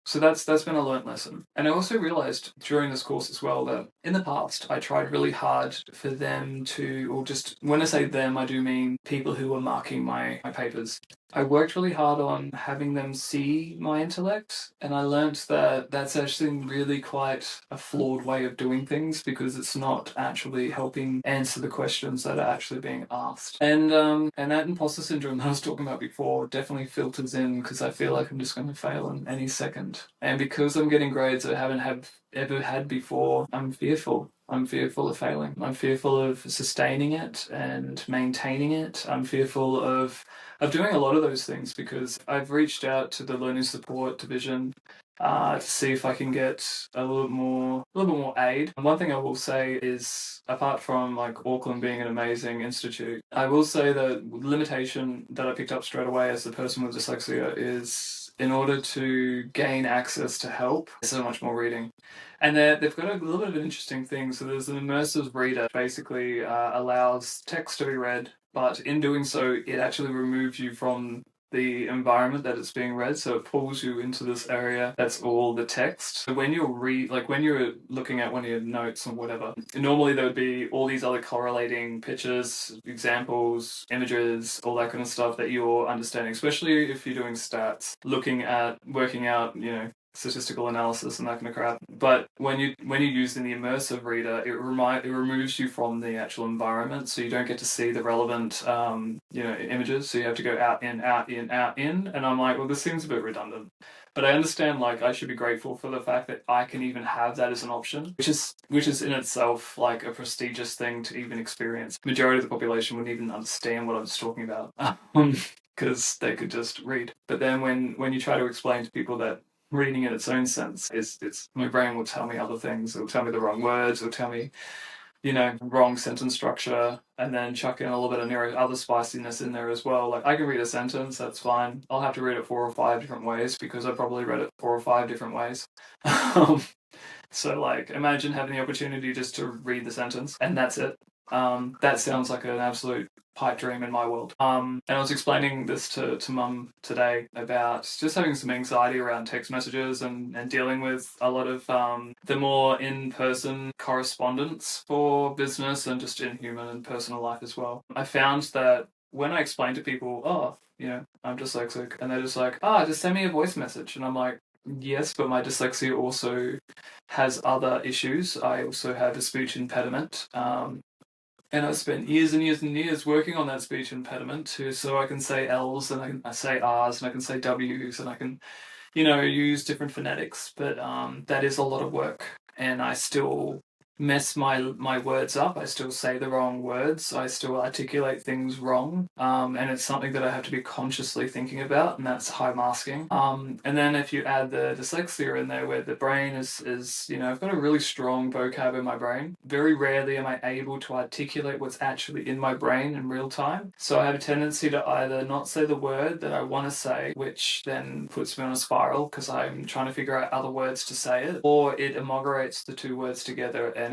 So that's been a learnt lesson. And I also realized during this course as well that in the past I tried really hard for them to, or just when I say them, I do mean people who were marking my papers. I worked really hard on having them see my intellect, and I learnt that that's actually really quite a flawed way of doing things, because it's not actually helping answer the questions that are actually being asked. And that imposter syndrome that I was talking about before definitely filters in, because I feel like I'm just going to fail in any second. And because I'm getting grades I haven't ever had before, I'm fearful. I'm fearful of failing. I'm fearful of sustaining it and maintaining it. I'm fearful of doing a lot of those things, because I've reached out to the learning support division to see if I can get a little bit more aid. And one thing I will say is, apart from like Auckland being an amazing institute, I will say that limitation that I picked up straight away as a person with dyslexia is, in order to gain access to help, so much more reading. And they've got a little bit of an interesting thing. So there's an immersive reader, basically allows text to be read, but in doing so, it actually removes you from the environment that it's being read. So it pulls you into this area that's all the text. So when you're when you're looking at one of your notes or whatever, normally there would be all these other correlating pictures, examples, images, all that kind of stuff that you're understanding, especially if you're doing stats, looking at, working out, statistical analysis and that kind of crap. But when you're using the immersive reader, it removes you from the actual environment, so you don't get to see the relevant images. So you have to go out in, out in, out in. And I'm like, well, this seems a bit redundant. But I understand, like, I should be grateful for the fact that I can even have that as an option, which is in itself like a prestigious thing to even experience. The majority of the population wouldn't even understand what I was talking about, because they could just read. But then when you try to explain to people that reading in its own sense is, my brain will tell me other things. It'll tell me the wrong words. It'll tell me, wrong sentence structure, and then chuck in a little bit of other spiciness in there as well. Like, I can read a sentence, that's fine. I'll have to read it 4 or 5 different ways because I probably read it 4 or 5 different ways. So, like, imagine having the opportunity just to read the sentence and that's it. That sounds like an absolute pipe dream in my world. And I was explaining this to Mum today about just having some anxiety around text messages and dealing with a lot of the more in-person correspondence for business and just in human and personal life as well. I found that when I explain to people, oh, I'm dyslexic, and they're just like, just send me a voice message. And I'm like, yes, but my dyslexia also has other issues. I also have a speech impediment. And I've spent years and years and years working on that speech impediment so I can say L's and I say R's and I can say W's and I can, use different phonetics. But that is a lot of work, and I still mess my words up. I still say the wrong words. I still articulate things wrong. And it's something that I have to be consciously thinking about, and that's high masking. And then if you add the dyslexia in there, where the brain is I've got a really strong vocab in my brain. Very rarely am I able to articulate what's actually in my brain in real time. So I have a tendency to either not say the word that I want to say, which then puts me on a spiral because I'm trying to figure out other words to say it, or it amalgamates the two words together and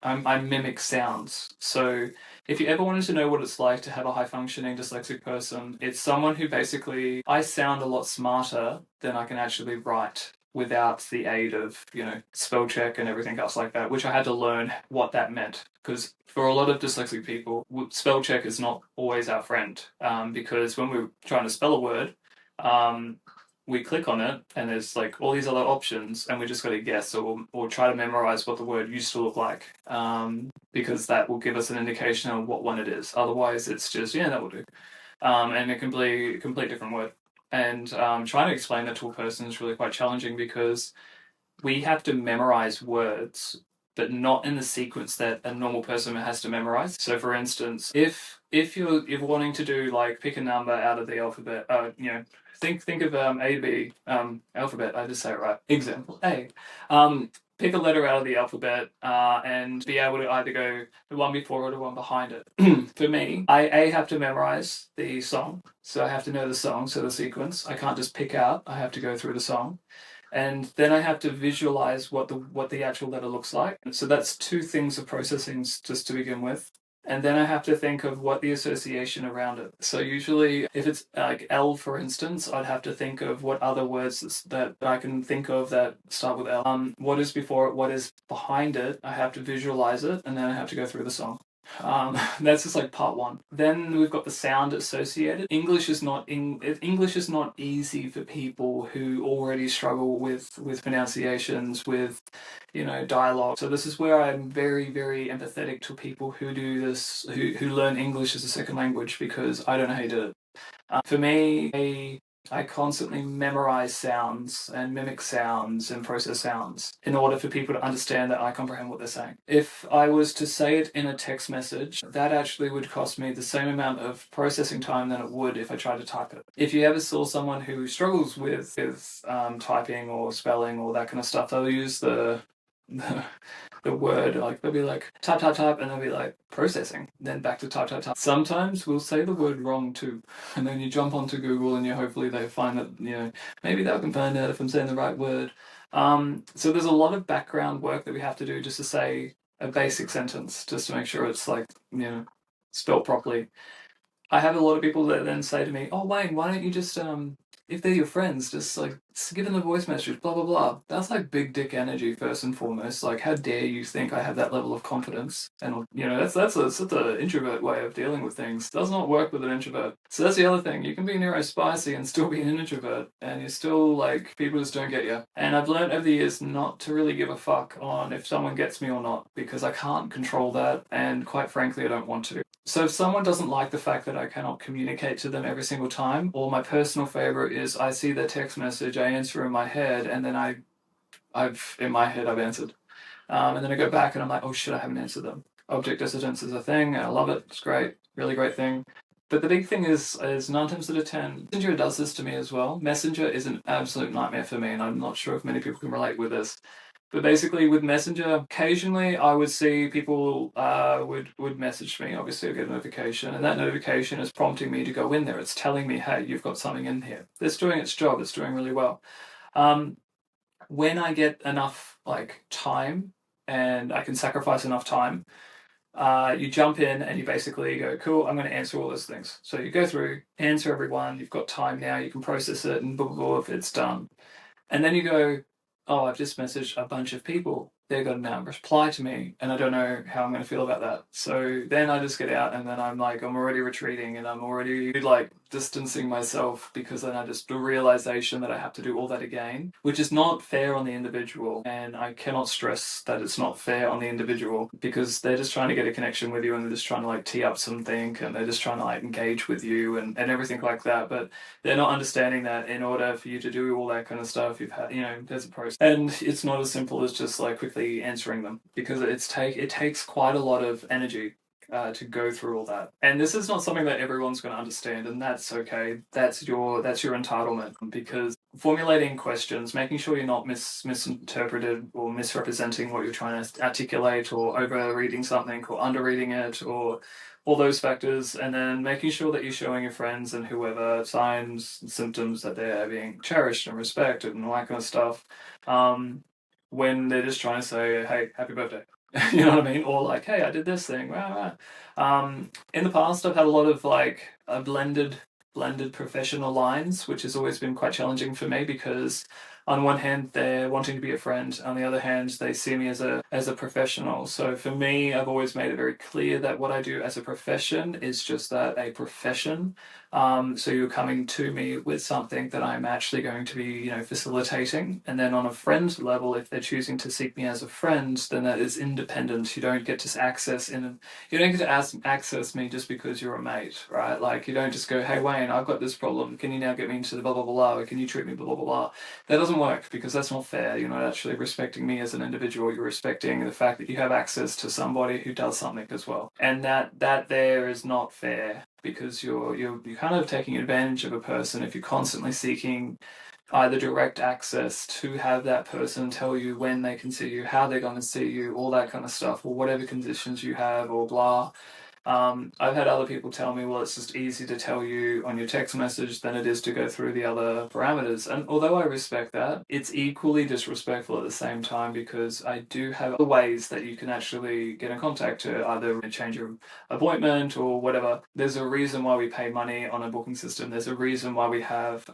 I mimic sounds. So if you ever wanted to know what it's like to have a high-functioning dyslexic person, it's someone who basically, I sound a lot smarter than I can actually write without the aid of, spell check and everything else like that, which I had to learn what that meant. Because for a lot of dyslexic people, spell check is not always our friend. Because when we're trying to spell a word, we click on it and there's like all these other options and we just got to guess or try to memorize what the word used to look like, because that will give us an indication of what one it is. Otherwise it's just, that will do. And it can be a complete different word. And trying to explain that to a person is really quite challenging because we have to memorize words, but not in the sequence that a normal person has to memorize. So for instance, if you're wanting to do like pick a number out of the alphabet, think of A, B, alphabet. I just say it right. Example A. Pick a letter out of the alphabet and be able to either go the one before or the one behind it. For me, I have to memorize the song, so I have to know the song, so the sequence. I can't just pick out. I have to go through the song. And then I have to visualize what the actual letter looks like. So that's 2 things of processing just to begin with. And then I have to think of what the association around it. So usually if it's like L, for instance, I'd have to think of what other words that I can think of that start with L. What is before it, what is behind it, I have to visualize it, and then I have to go through the song. That's just like part 1. Then we've got the sound associated. English is not easy for people who already struggle with pronunciations, with dialogue. So this is where I'm very, very empathetic to people who do this, who learn English as a second language, because I don't know how you do it. For me, I constantly memorize sounds and mimic sounds and process sounds in order for people to understand that I comprehend what they're saying. If I was to say it in a text message, that actually would cost me the same amount of processing time than it would if I tried to type it. If you ever saw someone who struggles with typing or spelling or that kind of stuff, they'll use the word, like they'll be like type, and they'll be like processing, then back to type. Sometimes we'll say the word wrong too, and then you jump onto Google and hopefully they find that maybe they can find out if I'm saying the right word. So there's a lot of background work that we have to do just to say a basic sentence, just to make sure it's like spelled properly. I have a lot of people that then say to me, "Oh Wayne, why don't you just if they're your friends, just like give them a voice message, blah blah blah." That's like big dick energy first and foremost. Like, how dare you think I have that level of confidence? And that's an introvert way of dealing with things. Does not work with an introvert. So that's the other thing. You can be neurospicy and still be an introvert, and you're still like, people just don't get you. And I've learned over the years not to really give a fuck on if someone gets me or not, because I can't control that, and quite frankly, I don't want to. So if someone doesn't like the fact that I cannot communicate to them every single time, or my personal favorite is I see their text message, I answer in my head, and then I've answered. And then I go back and I'm like, oh shit, I haven't answered them. Object dissonance is a thing, and I love it, it's great, really great thing. But the big thing is 9 times out of 10, Messenger does this to me as well. Messenger is an absolute nightmare for me, and I'm not sure if many people can relate with this. But basically with Messenger, occasionally I would see people would message me. Obviously I get a notification, and that notification is prompting me to go in there. It's telling me, hey, you've got something in here. It's doing its job. It's doing really well. When I get enough like time and I can sacrifice enough time, you jump in and you basically go, cool, I'm going to answer all those things. So you go through, answer everyone, you've got time now, you can process it and blah, blah, blah, if it's done. And then you go, oh, I've just messaged a bunch of people. They're going to now reply to me, and I don't know how I'm going to feel about that. So then I just get out, and then I'm like, I'm already retreating, and I'm already like distancing myself, because then I just the realization that I have to do all that again, which is not fair on the individual. And I cannot stress that it's not fair on the individual, because they're just trying to get a connection with you, and they're just trying to like tee up something, and they're just trying to like engage with you and everything like that. But they're not understanding that in order for you to do all that kind of stuff, you've had, there's a process. And it's not as simple as just like quickly answering them, because it takes quite a lot of energy to go through all that. And this is not something that everyone's going to understand, and that's okay. That's your entitlement, because formulating questions, making sure you're not misinterpreted or misrepresenting what you're trying to articulate, or over reading something or under reading it, or all those factors, and then making sure that you're showing your friends and whoever signs and symptoms that they're being cherished and respected and all that kind of stuff, when they're just trying to say, hey, happy birthday. You know what I mean? Or like, hey, I did this thing. In the past, I've had a lot of like a blended professional lines, which has always been quite challenging for me, because on one hand they're wanting to be a friend, on the other hand they see me as a professional. So for me, I've always made it very clear that what I do as a profession is just that, a profession. So you're coming to me with something that I'm actually going to be, facilitating. And then on a friend level, if they're choosing to seek me as a friend, then that is independent. You don't get to access me just because you're a mate, right? Like, you don't just go, hey Wayne, I've got this problem. Can you now get me into the blah blah blah? Or can you treat me blah blah blah? That doesn't work, because that's not fair. You're not actually respecting me as an individual. You're respecting the fact that you have access to somebody who does something as well, and that there is not fair, because you're kind of taking advantage of a person if you're constantly seeking either direct access to have that person tell you when they can see you, how they're going to see you, all that kind of stuff, or whatever conditions you have, or blah. I've had other people tell me, well, it's just easy to tell you on your text message than it is to go through the other parameters. And although I respect that, it's equally disrespectful at the same time, because I do have other ways that you can actually get in contact to either change your appointment or whatever. There's a reason why we pay money on a booking system. There's a reason why we have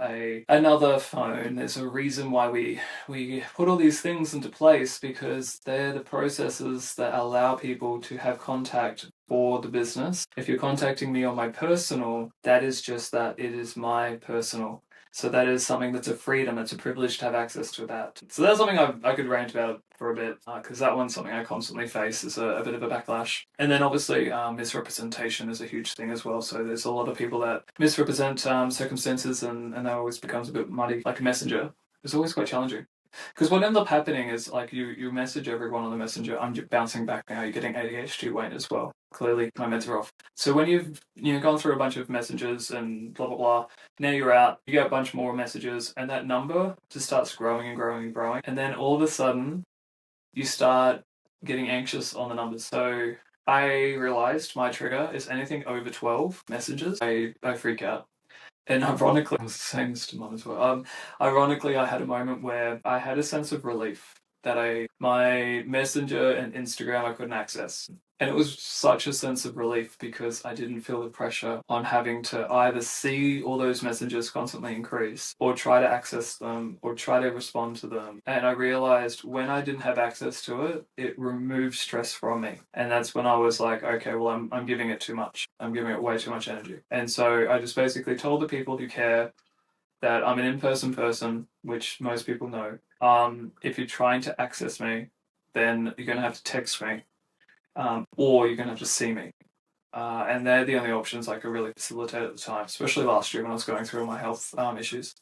another phone. There's a reason why we put all these things into place, because they're the processes that allow people to have contact for the business. If you're contacting me on my personal, that is just that. It is my personal. So that is something that's a freedom. It's a privilege to have access to that. So that's something I could rant about for a bit, because that one's something I constantly face as a bit of a backlash. And then obviously misrepresentation is a huge thing as well. So there's a lot of people that misrepresent circumstances, and that always becomes a bit muddy. Like a messenger, it's always quite challenging. Because what ends up happening is, like, you message everyone on the messenger. I'm bouncing back now. You're getting ADHD, Wayne, as well. Clearly, my meds are off. So when you've gone through a bunch of messages and blah blah blah, now you're out. You get a bunch more messages, and that number just starts growing and growing and growing. And then all of a sudden, you start getting anxious on the numbers. So I realized my trigger is anything over 12 messages. I freak out. And ironically, I was saying this to Mum as well. Ironically, I had a moment where I had a sense of relief that my Messenger and Instagram I couldn't access. And it was such a sense of relief, because I didn't feel the pressure on having to either see all those messages constantly increase, or try to access them, or try to respond to them. And I realized when I didn't have access to it, it removed stress from me. And that's when I was like, okay, well, I'm giving it too much. I'm giving it way too much energy. And so I just basically told the people who care that I'm an in-person person, which most people know. If you're trying to access me, then you're going to have to text me, or you're going to have to see me. And they're the only options I could really facilitate at the time, especially last year when I was going through all my health issues.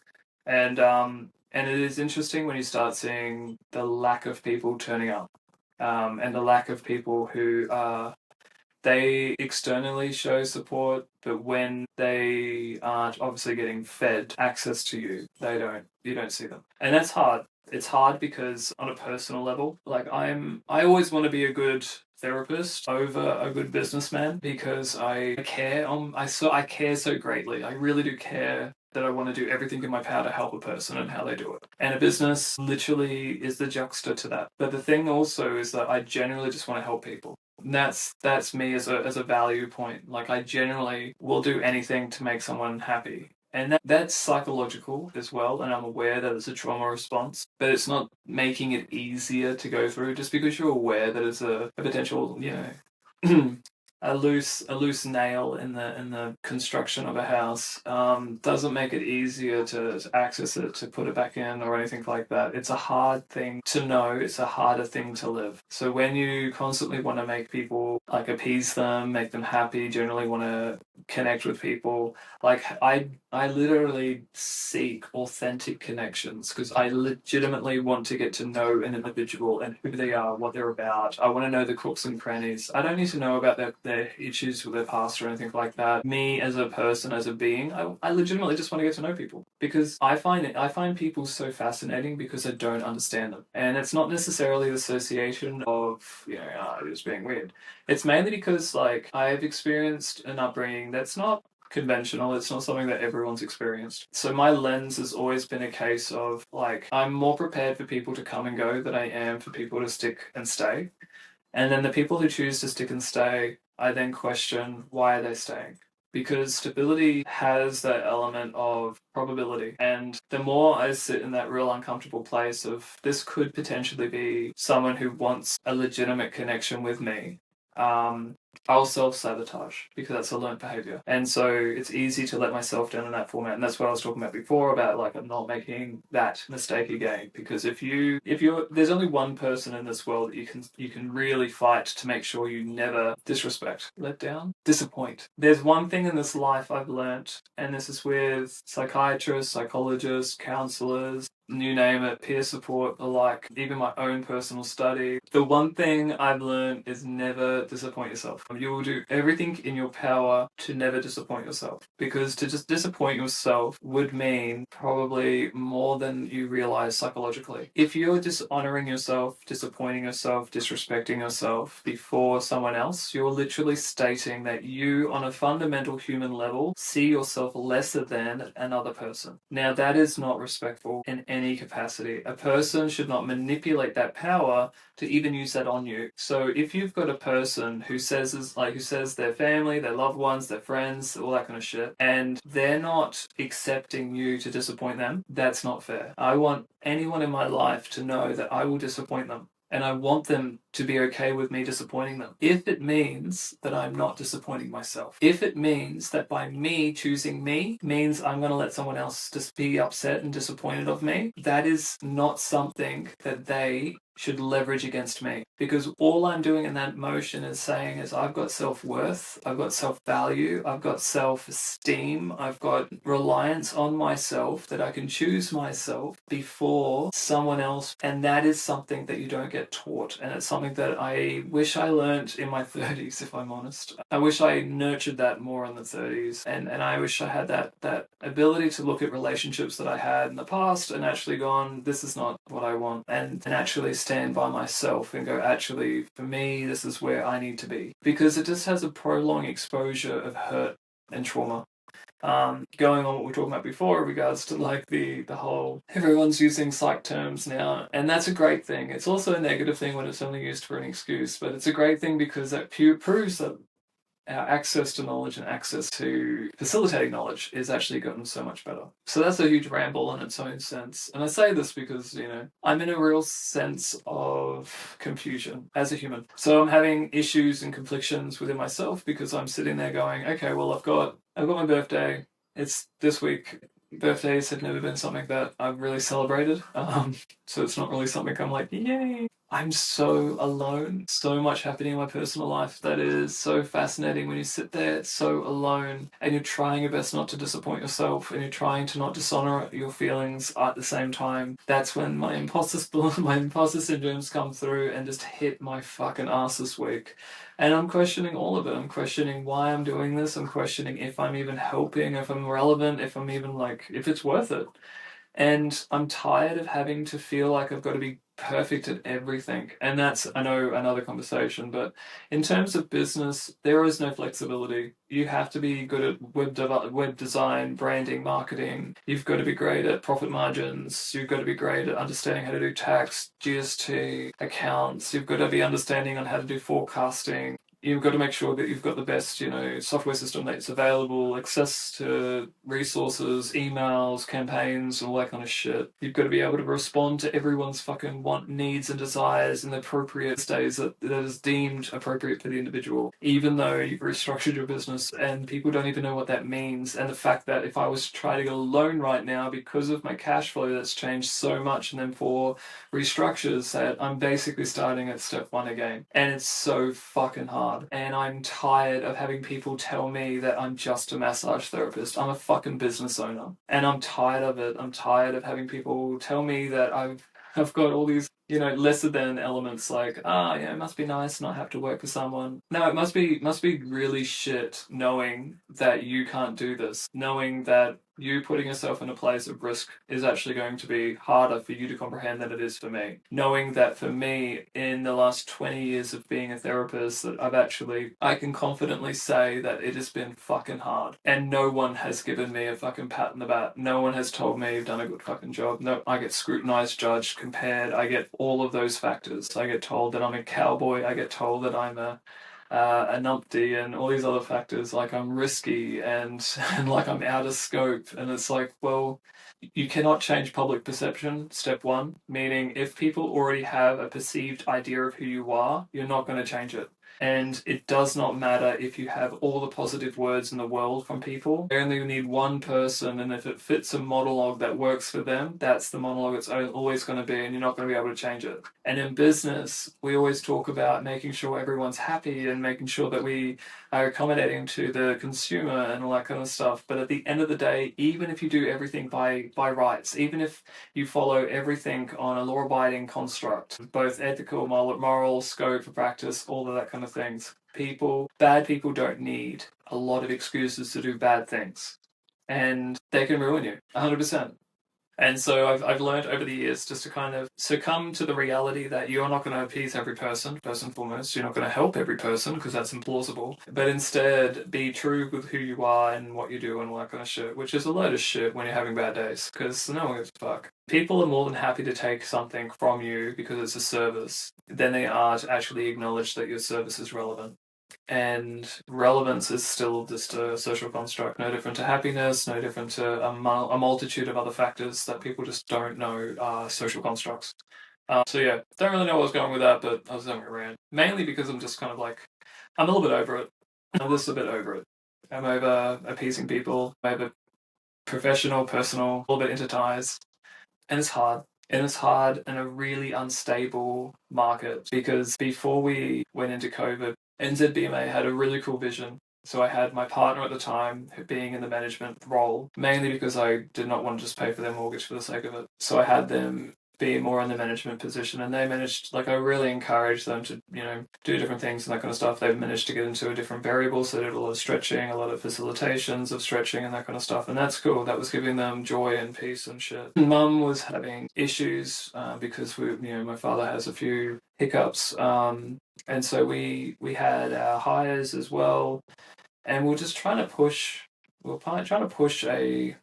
And it is interesting when you start seeing the lack of people turning up, and the lack of people who they externally show support, but when they aren't obviously getting fed access to you, you don't see them. And that's hard. It's hard because on a personal level, like I always want to be a good therapist over a good businessman because I care I care so greatly. I really do care that I want to do everything in my power to help a person and how they do it. And a business literally is the juxta to that. But the thing also is that I generally just want to help people. And that's me as a value point. Like I generally will do anything to make someone happy. And that's psychological as well, and I'm aware that it's a trauma response, but it's not making it easier to go through just because you're aware that it's a potential, a loose nail in the construction of a house doesn't make it easier to access it, to put it back in or anything like that. It's a hard thing to know. It's a harder thing to live. So when you constantly want to make people, like, appease them, make them happy, generally want to connect with people, like I literally seek authentic connections because I legitimately want to get to know an individual and who they are, what they're about. I want to know the crooks and crannies. I don't need to know about their issues with their past or anything like that. Me as a person, as a being, I legitimately just want to get to know people because I find people so fascinating because I don't understand them. And it's not necessarily the association of, just being weird. It's mainly because, like, I've experienced an upbringing that's not conventional. It's not something that everyone's experienced. So my lens has always been a case of, like, I'm more prepared for people to come and go than I am for people to stick and stay. And then the people who choose to stick and stay, I then question, why are they staying? Because stability has that element of probability. And the more I sit in that real uncomfortable place of this could potentially be someone who wants a legitimate connection with me, I'll self-sabotage because that's a learned behavior. And so it's easy to let myself down in that format. And that's what I was talking about before about, like, I'm not making that mistake again. Because if you're there's only one person in this world that you can really fight to make sure you never disrespect, let down, disappoint. There's one thing in this life I've learnt, and this is with psychiatrists, psychologists, counselors, you name it, peer support, alike, even my own personal study. The one thing I've learned is never disappoint yourself. You will do everything in your power to never disappoint yourself. Because to just disappoint yourself would mean probably more than you realize psychologically. If you're dishonoring yourself, disappointing yourself, disrespecting yourself before someone else, you're literally stating that you, on a fundamental human level, see yourself lesser than another person. Now, that is not respectful in any capacity. A person should not manipulate that power to even use that on you. So if you've got a person who says their family, their loved ones, their friends, all that kind of shit, and they're not accepting you to disappoint them, that's not fair. I want anyone in my life to know that I will disappoint them. And I want them to be okay with me disappointing them. If it means that I'm not disappointing myself. If it means that by me choosing me means I'm going to let someone else just be upset and disappointed of me, that is not something that they should leverage against me. Because all I'm doing in that motion is saying is I've got self-worth, I've got self-value, I've got self-esteem, I've got reliance on myself, that I can choose myself before someone else. And that is something that you don't get taught. And it's something that I wish I learned in my 30s, if I'm honest. I wish I nurtured that more in the 30s. And I wish I had that ability to look at relationships that I had in the past and actually gone, this is not what I want. And actually stand by myself and go, actually, for me, this is where I need to be. Because it just has a prolonged exposure of hurt and trauma. Going on what we were talking about before in regards to, like, the whole everyone's using psych terms now, and that's a great thing. It's also a negative thing when it's only used for an excuse, but it's a great thing because that proves that our access to knowledge and access to facilitating knowledge is actually gotten so much better. So that's a huge ramble in its own sense. And I say this because, I'm in a real sense of confusion as a human. So I'm having issues and conflictions within myself because I'm sitting there going, okay, well, I've got my birthday. It's this week. Birthdays have never been something that I've really celebrated. So it's not really something I'm like, yay. I'm so alone. So much happening in my personal life that is so fascinating when you sit there so alone and you're trying your best not to disappoint yourself and you're trying to not dishonor your feelings at the same time. That's when my imposter syndromes come through and just hit my fucking ass this week. And I'm questioning all of it. I'm questioning why I'm doing this. I'm questioning if I'm even helping, if I'm relevant, if I'm even, like, if it's worth it. And I'm tired of having to feel like I've got to be perfect at everything. And that's, I know, another conversation, but in terms of business, there is no flexibility. You have to be good at web design, branding, marketing. You've got to be great at profit margins. You've got to be great at understanding how to do tax, GST, accounts. You've got to be understanding on how to do forecasting. You've got to make sure that you've got the best, software system that's available, access to resources, emails, campaigns, all that kind of shit. You've got to be able to respond to everyone's fucking needs and desires in the appropriate days that is deemed appropriate for the individual, even though you've restructured your business and people don't even know what that means. And the fact that if I was to try to get a loan right now because of my cash flow that's changed so much, and then for restructures that I'm basically starting at step one again. And it's so fucking hard. And I'm tired of having people tell me that I'm just a massage therapist. I'm a fucking business owner. And I'm tired of it. I'm tired of having people tell me that I've got all these, lesser than elements like, it must be nice not have to work for someone. No, it must be really shit knowing that you can't do this, knowing that you putting yourself in a place of risk is actually going to be harder for you to comprehend than it is for me. Knowing that for me, in the last 20 years of being a therapist, that I can confidently say that it has been fucking hard. And no one has given me a fucking pat on the back. No one has told me you've done a good fucking job. No, I get scrutinized, judged, compared. I get all of those factors. I get told that I'm a cowboy. I get told that I'm a numpty and all these other factors, like I'm risky and like I'm out of scope. And it's like, well, you cannot change public perception, step one, meaning if people already have a perceived idea of who you are, you're not going to change it. And it does not matter if you have all the positive words in the world from people. They only need one person, and if it fits a monologue that works for them, that's the monologue it's always going to be, and you're not going to be able to change it. And in business, we always talk about making sure everyone's happy and making sure that we are accommodating to the consumer and all that kind of stuff. But at the end of the day, even if you do everything by rights, even if you follow everything on a law-abiding construct, both ethical, moral, scope for practice, all of that kind of things, bad people don't need a lot of excuses to do bad things. And they can ruin you, 100%. And so I've learned over the years just to kind of succumb to the reality that you're not going to appease every person, first and foremost. You're not going to help every person because that's implausible. But instead, be true with who you are and what you do and all that kind of shit, which is a load of shit when you're having bad days because no one gives a fuck. People are more than happy to take something from you because it's a service than they are to actually acknowledge that your service is relevant. And relevance is still just a social construct, no different to happiness, no different to a multitude of other factors that people just don't know are social constructs. So yeah, don't really know where I was going with that, but I was going around. Mainly because I'm just kind of like, I'm a little bit over it. I'm just a bit over it. I'm over appeasing people, I'm over professional, personal, a little bit interties. And it's hard. And it's hard in a really unstable market because before we went into COVID, NZBMA had a really cool vision. So I had my partner at the time being in the management role, mainly because I did not want to just pay for their mortgage for the sake of it. So I had them be more in the management position, and they managed, like, I really encouraged them to, do different things and that kind of stuff. They've managed to get into a different variable, so they did a lot of stretching, a lot of facilitations of stretching and that kind of stuff, and that's cool. That was giving them joy and peace and shit. Mum was having issues because my father has a few hiccups, and so we had our hires as well, and we're just trying to push. We're trying to push a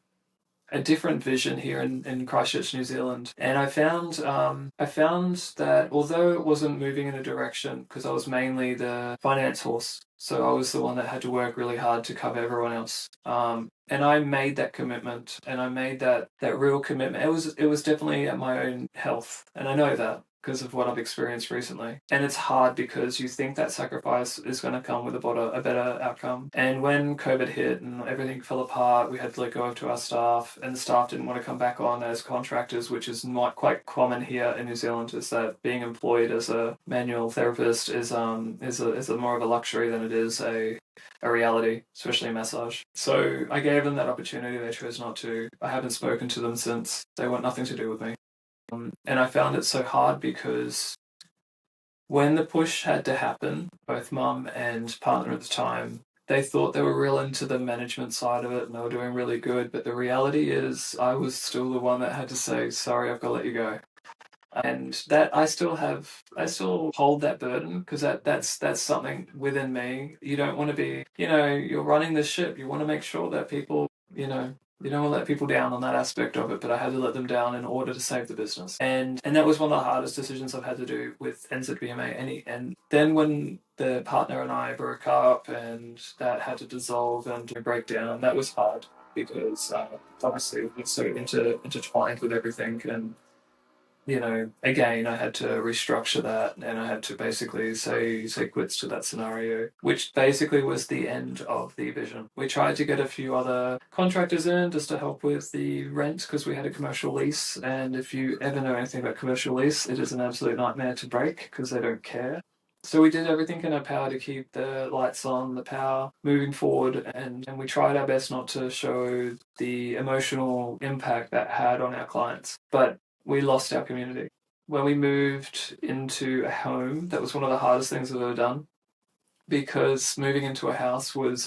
different vision here in Christchurch, New Zealand. And I found that although it wasn't moving in a direction, because I was mainly the finance horse, so I was the one that had to work really hard to cover everyone else. And I made that commitment, and I made that real commitment. It was definitely at my own health, and I know that because of what I've experienced recently. And it's hard because you think that sacrifice is going to come with a better outcome. And when COVID hit and everything fell apart, we had to let go of our staff, and the staff didn't want to come back on as contractors, which is not quite common here in New Zealand, is that being employed as a manual therapist is a more of a luxury than it is a reality, especially in massage. So I gave them that opportunity. They chose not to. I haven't spoken to them since. They want nothing to do with me. And I found it so hard because when the push had to happen, both mum and partner at the time they thought they were real into the management side of it and they were doing really good. But the reality is I was still the one that had to say, sorry, I've got to let you go. And that I still hold that burden because that's something within me. You don't want to be, you're running the ship. You want to make sure that people, you don't want to let people down on that aspect of it, but I had to let them down in order to save the business. And that was one of the hardest decisions I've had to do with NZBMA. And then when the partner and I broke up and that had to dissolve and break down, that was hard because obviously it's so intertwined with everything. And again, I had to restructure that and I had to basically say quits to that scenario, which basically was the end of the vision. We tried to get a few other contractors in just to help with the rent because we had a commercial lease. And if you ever know anything about commercial lease, it is an absolute nightmare to break because they don't care. So we did everything in our power to keep the lights on, the power moving forward, and we tried our best not to show the emotional impact that had on our clients. But we lost our community. When we moved into a home, that was one of the hardest things I've ever done because moving into a house was,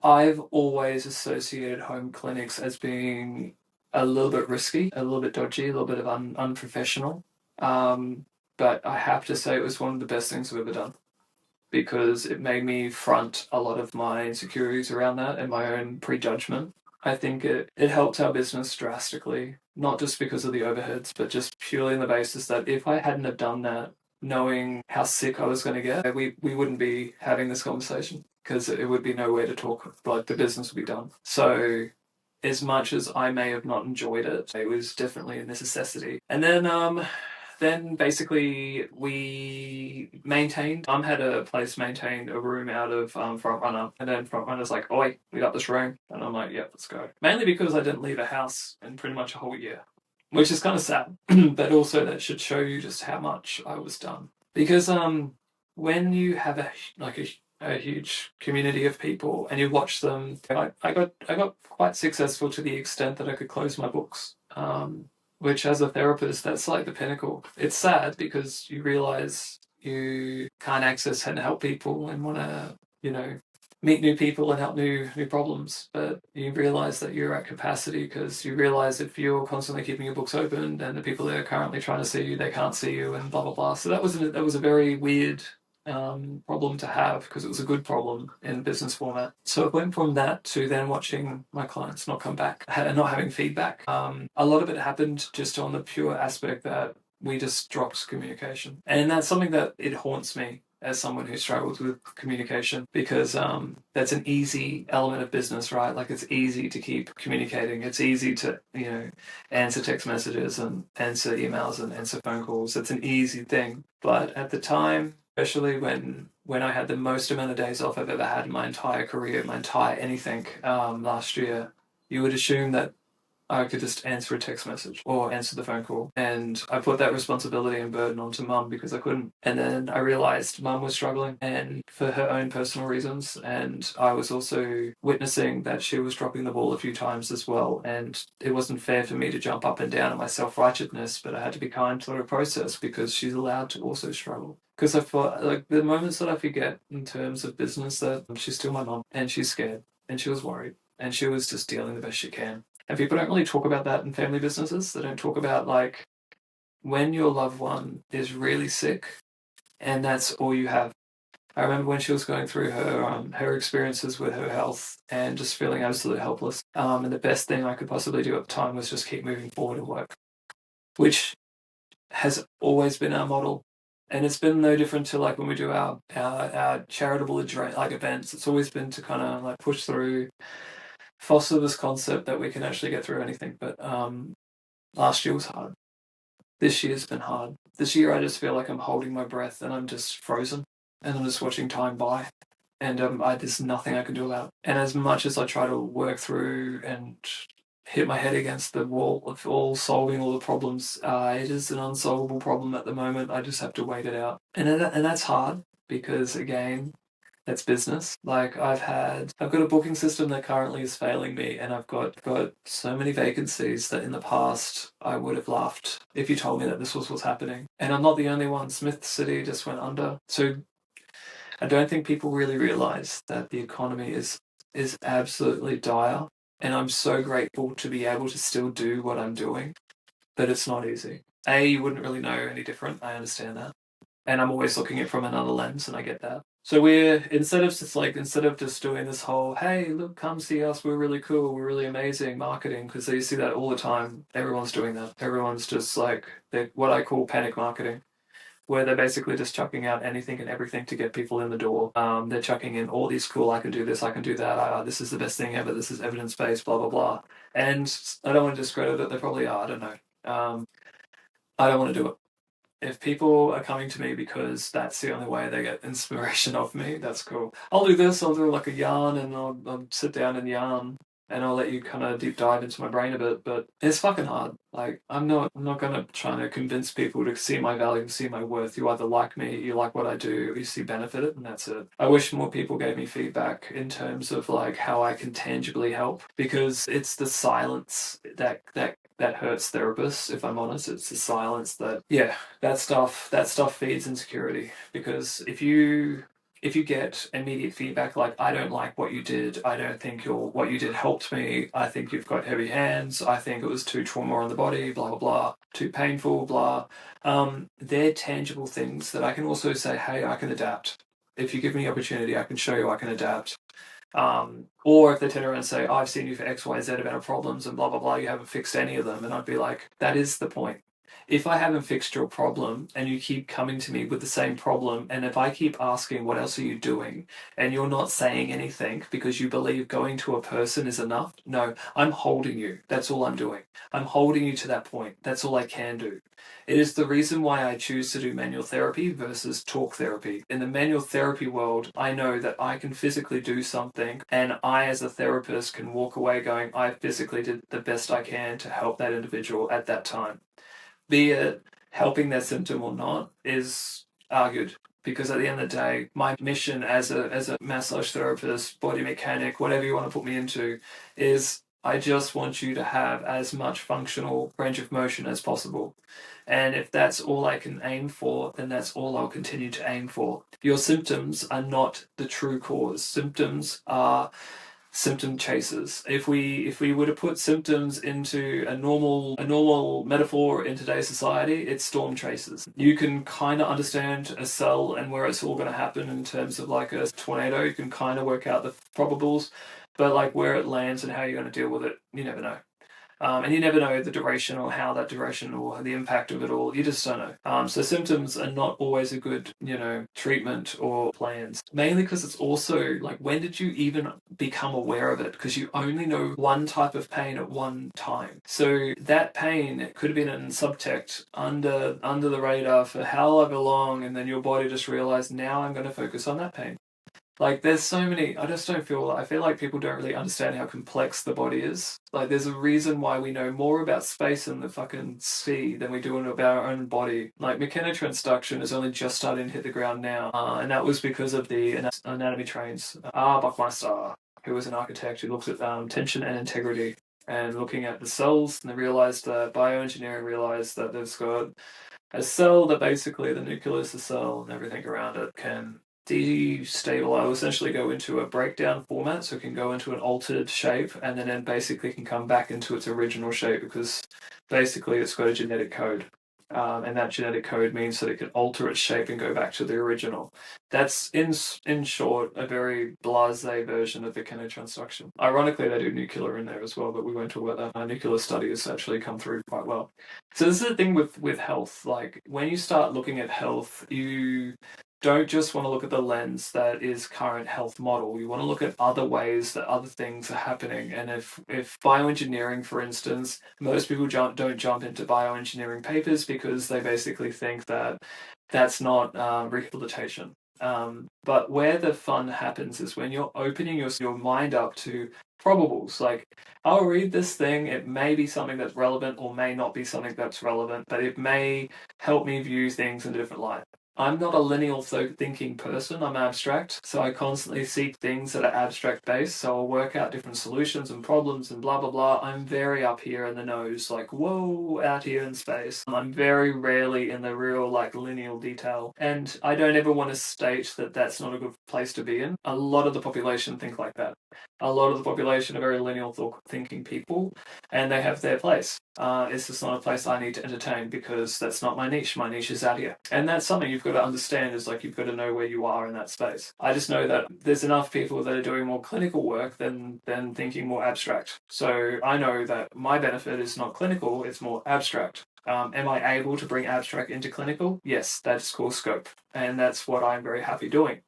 I've always associated home clinics as being a little bit risky, a little bit dodgy, a little bit of unprofessional. But I have to say it was one of the best things I've ever done because it made me front a lot of my insecurities around that and my own prejudgment. I think it helped our business drastically, not just because of the overheads, but just purely on the basis that if I hadn't have done that, knowing how sick I was going to get, we wouldn't be having this conversation because it would be nowhere to talk, like the business would be done. So as much as I may have not enjoyed it, it was definitely a necessity. And then basically we maintained. Had a place maintained a room out of front runner, and then front runner's like, "Oh wait, we got this room," and I'm like, "Yeah, let's go." Mainly because I didn't leave a house in pretty much a whole year, which is kind of sad, but also that should show you just how much I was done. Because when you have a huge community of people and you watch them, I got quite successful to the extent that I could close my books. Which as a therapist, that's like the pinnacle. It's sad because you realize you can't access and help people and want to, meet new people and help new problems. But you realize that you're at capacity because you realize if you're constantly keeping your books open and the people that are currently trying to see you, they can't see you and blah, blah, blah. So that was a very weird problem to have because it was a good problem in business format. So it went from that to then watching my clients not come back and not having feedback. A lot of it happened just on the pure aspect that we just dropped communication. And that's something that it haunts me as someone who struggles with communication because that's an easy element of business, right? Like it's easy to keep communicating. It's easy to, answer text messages and answer emails and answer phone calls. It's an easy thing. But at the time, especially when I had the most amount of days off I've ever had in my entire career, my entire anything last year, you would assume that I could just answer a text message or answer the phone call. And I put that responsibility and burden onto mum because I couldn't. And then I realized mum was struggling and for her own personal reasons. And I was also witnessing that she was dropping the ball a few times as well. And it wasn't fair for me to jump up and down on my self-righteousness, but I had to be kind to her process because she's allowed to also struggle. Because I thought, like, the moments that I forget in terms of business, that she's still my mum and she's scared and she was worried and she was just dealing the best she can. And people don't really talk about that in family businesses. They don't talk about, like, when your loved one is really sick and that's all you have. I remember when she was going through her experiences with her health and just feeling absolutely helpless. And the best thing I could possibly do at the time was just keep moving forward and work, which has always been our model. And it's been no different to like when we do our charitable events. It's always been to kind of like push through, foster this concept that we can actually get through anything. But last year was hard. This year's been hard. This year I just feel like I'm holding my breath and I'm just frozen and I'm just watching time by. And there's nothing I can do about it. And as much as I try to work through and hit my head against the wall of solving all the problems, it is an unsolvable problem at the moment. I just have to wait it out. And that's hard because, again, that's business. Like I've got a booking system that currently is failing me, and I've got so many vacancies that in the past I would have laughed if you told me that this was what's happening. And I'm not the only one. Smith City just went under. So I don't think people really realize that the economy is absolutely dire, and I'm so grateful to be able to still do what I'm doing, but it's not easy. You wouldn't really know any different. I understand that, and I'm always looking at it from another lens, and I get that. So we're instead of just doing this whole, hey, look, come see us, we're really cool, we're really amazing marketing, because you see that all the time. Everyone's doing that. Everyone's just like what I call panic marketing, where they're basically just chucking out anything and everything to get people in the door. They're chucking in all these cool, I can do this, I can do that, this is the best thing ever, this is evidence-based, blah, blah, blah. And I don't want to discredit it, they probably are, I don't know. I don't want to do it. If people are coming to me because that's the only way they get inspiration of me, that's cool. I'll do this, I'll do like a yarn, and I'll sit down and yarn, and I'll let you kind of deep dive into my brain a bit, but it's fucking hard. Like, I'm not gonna try to convince people to see my value, see my worth. You either like me, you like what I do, you see benefit it, and that's it. I wish more people gave me feedback in terms of like how I can tangibly help, because it's the silence that hurts therapists, if I'm honest. It's the silence that stuff feeds insecurity, because if you get immediate feedback like, I don't like what you did, I don't think what you did helped me, I think you've got heavy hands, I think it was too trauma on the body, blah, blah, blah, too painful, blah. They're tangible things that I can also say, hey, I can adapt. If you give me the opportunity, I can show you I can adapt. Or if they turn around and say, I've seen you for X, Y, Z amount of problems and blah, blah, blah, you haven't fixed any of them. And I'd be like, that is the point. If I haven't fixed your problem and you keep coming to me with the same problem, and if I keep asking, what else are you doing? And you're not saying anything because you believe going to a person is enough. No, I'm holding you. That's all I'm doing. I'm holding you to that point. That's all I can do. It is the reason why I choose to do manual therapy versus talk therapy. In the manual therapy world, I know that I can physically do something, and I as a therapist can walk away going, I physically did the best I can to help that individual at that time. Be it helping their symptom or not is argued, because at the end of the day, my mission as a massage therapist, body mechanic, whatever you want to put me into, is I just want you to have as much functional range of motion as possible. And if that's all I can aim for, then that's all I'll continue to aim for. Your symptoms are not the true cause. Symptoms are symptom chasers. If we were to put symptoms into a normal metaphor in today's society, it's storm chasers. You can kind of understand a cell and where it's all going to happen in terms of like a tornado. You can kind of work out the probables, but like where it lands and how you're going to deal with it, you never know. And you never know the duration or how that duration or the impact of it all. You just don't know. So symptoms are not always a good, treatment or plans. Mainly because it's also like, when did you even become aware of it? Because you only know one type of pain at one time. So that pain could have been in subtext under the radar for however long, and then your body just realized, now I'm going to focus on that pain. Like, there's so many, I feel like people don't really understand how complex the body is. Like, there's a reason why we know more about space in the fucking sea than we do about our own body. Like, mechanotransduction is only just starting to hit the ground now, and that was because of the anatomy trains. Buckmeister, who was an architect who looked at tension and integrity, and looking at the cells, and they realized that bioengineering realized that there's got a cell that basically the nucleus of the cell and everything around it can destabilize, essentially go into a breakdown format, so it can go into an altered shape, and then basically can come back into its original shape, because basically it's got a genetic code. And that genetic code means that it can alter its shape and go back to the original. That's, in short, a very blasé version of mechanotransduction. Ironically, they do nuclear in there as well, but we won't talk about that. Nuclear studies actually come through quite well. So this is the thing with health. Like, when you start looking at health, you don't just want to look at the lens that is current health model. You want to look at other ways that other things are happening. And if bioengineering, for instance, most people don't jump into bioengineering papers because they basically think that that's not rehabilitation. But where the fun happens is when you're opening your mind up to probables. Like, I'll read this thing, it may be something that's relevant or may not be something that's relevant, but it may help me view things in a different light. I'm not a lineal thinking person, I'm abstract. So I constantly seek things that are abstract based. So I'll work out different solutions and problems and blah, blah, blah. I'm very up here in the nose, like, whoa, out here in space. I'm very rarely in the real, like, lineal detail. And I don't ever want to state that that's not a good place to be in. A lot of the population think like that. A lot of the population are very lineal thinking people, and they have their place. It's just not a place I need to entertain because that's not my niche. My niche is out here. And that's something you've got to understand, is like you've got to know where you are in that space. I just know that there's enough people that are doing more clinical work than thinking more abstract. So I know that my benefit is not clinical, it's more abstract. Am I able to bring abstract into clinical? Yes, that's called scope. And that's what I'm very happy doing.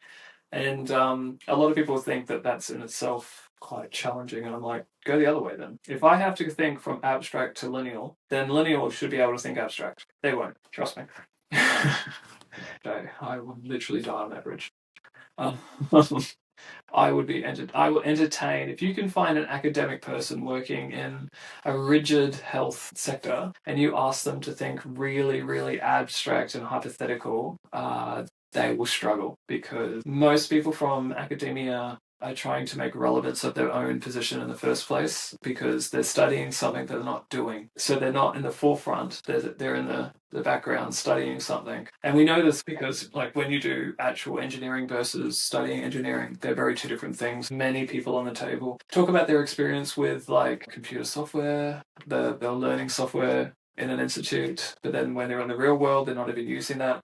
And a lot of people think that that's in itself quite challenging, and I'm like, go the other way then. If I have to think from abstract to lineal, then lineal should be able to think abstract. They won't, trust me. I would literally die on that bridge. I will entertain, if you can find an academic person working in a rigid health sector and you ask them to think really, really abstract and hypothetical, they will struggle, because most people from academia are trying to make relevance of their own position in the first place because they're studying something they're not doing. So they're not in the forefront, they're in the background studying something. And we know this because, like, when you do actual engineering versus studying engineering, they're very two different things. Many people on the table talk about their experience with, like, computer software, they're learning software in an institute, but then when they're in the real world, they're not even using that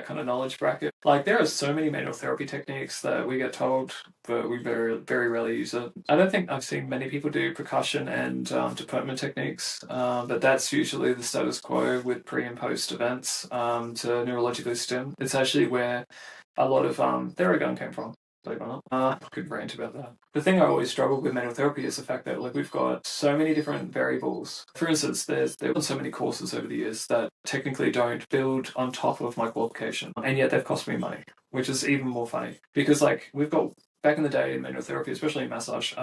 kind of knowledge bracket. Like, there are so many manual therapy techniques that we get told, but we very, very rarely use it. I don't think I've seen many people do percussion and deportment techniques, but that's usually the status quo with pre and post events to neurologically stim. It's actually where a lot of Theragun came from. Could rant about that. The thing I always struggle with manual therapy is the fact that, like, we've got so many different variables. For instance, there been so many courses over the years that technically don't build on top of my qualification, and yet they've cost me money, which is even more funny. Because, like, we've got, back in the day in manual therapy, especially in massage,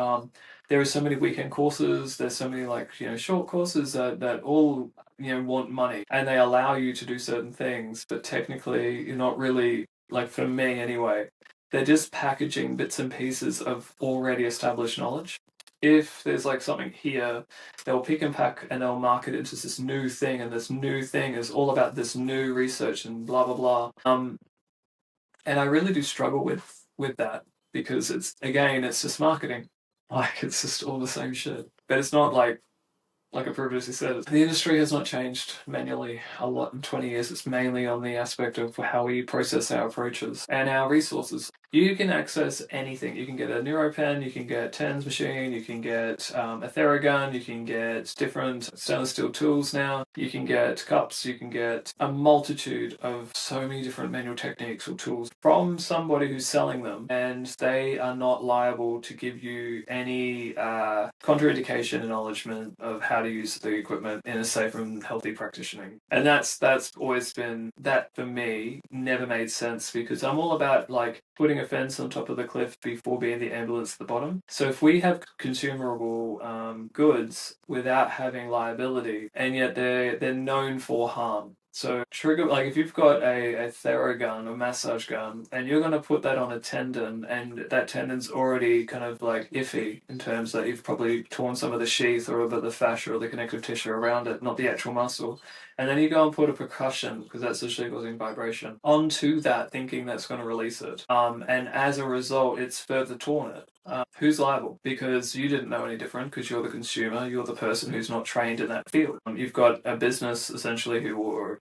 there are so many weekend courses, there's so many, like, short courses that all, want money, and they allow you to do certain things, but technically you're not really, like, for me anyway, they're just packaging bits and pieces of already established knowledge. If there's, like, something here, they'll pick and pack and they'll market it into this new thing, and this new thing is all about this new research and blah blah blah. And I really do struggle with that, because it's just marketing. Like, it's just all the same shit. But it's not like I previously said, the industry has not changed manually a lot in 20 years. It's mainly on the aspect of how we process our approaches and our resources. You can access anything. You can get a NeuroPen, you can get TENS machine, you can get a Theragun, you can get different stainless steel tools now, you can get cups, you can get a multitude of so many different manual techniques or tools from somebody who's selling them, and they are not liable to give you any contraindication acknowledgement of how to use the equipment in a safe and healthy practicing. And that's always been, that for me never made sense, because I'm all about, like, putting a fence on top of the cliff before being the ambulance at the bottom. So if we have consumable goods without having liability, and yet they're known for harm. So trigger, like, if you've got a Theragun or massage gun and you're going to put that on a tendon, and that tendon's already kind of, like, iffy in terms that you've probably torn some of the sheath or a bit of the fascia or the connective tissue around it, not the actual muscle. And then you go and put a percussion, because that's usually causing vibration, onto that, thinking that's going to release it. And as a result, it's further torn it. Who's liable? Because you didn't know any different, because you're the consumer, you're the person who's not trained in that field. You've got a business, essentially, or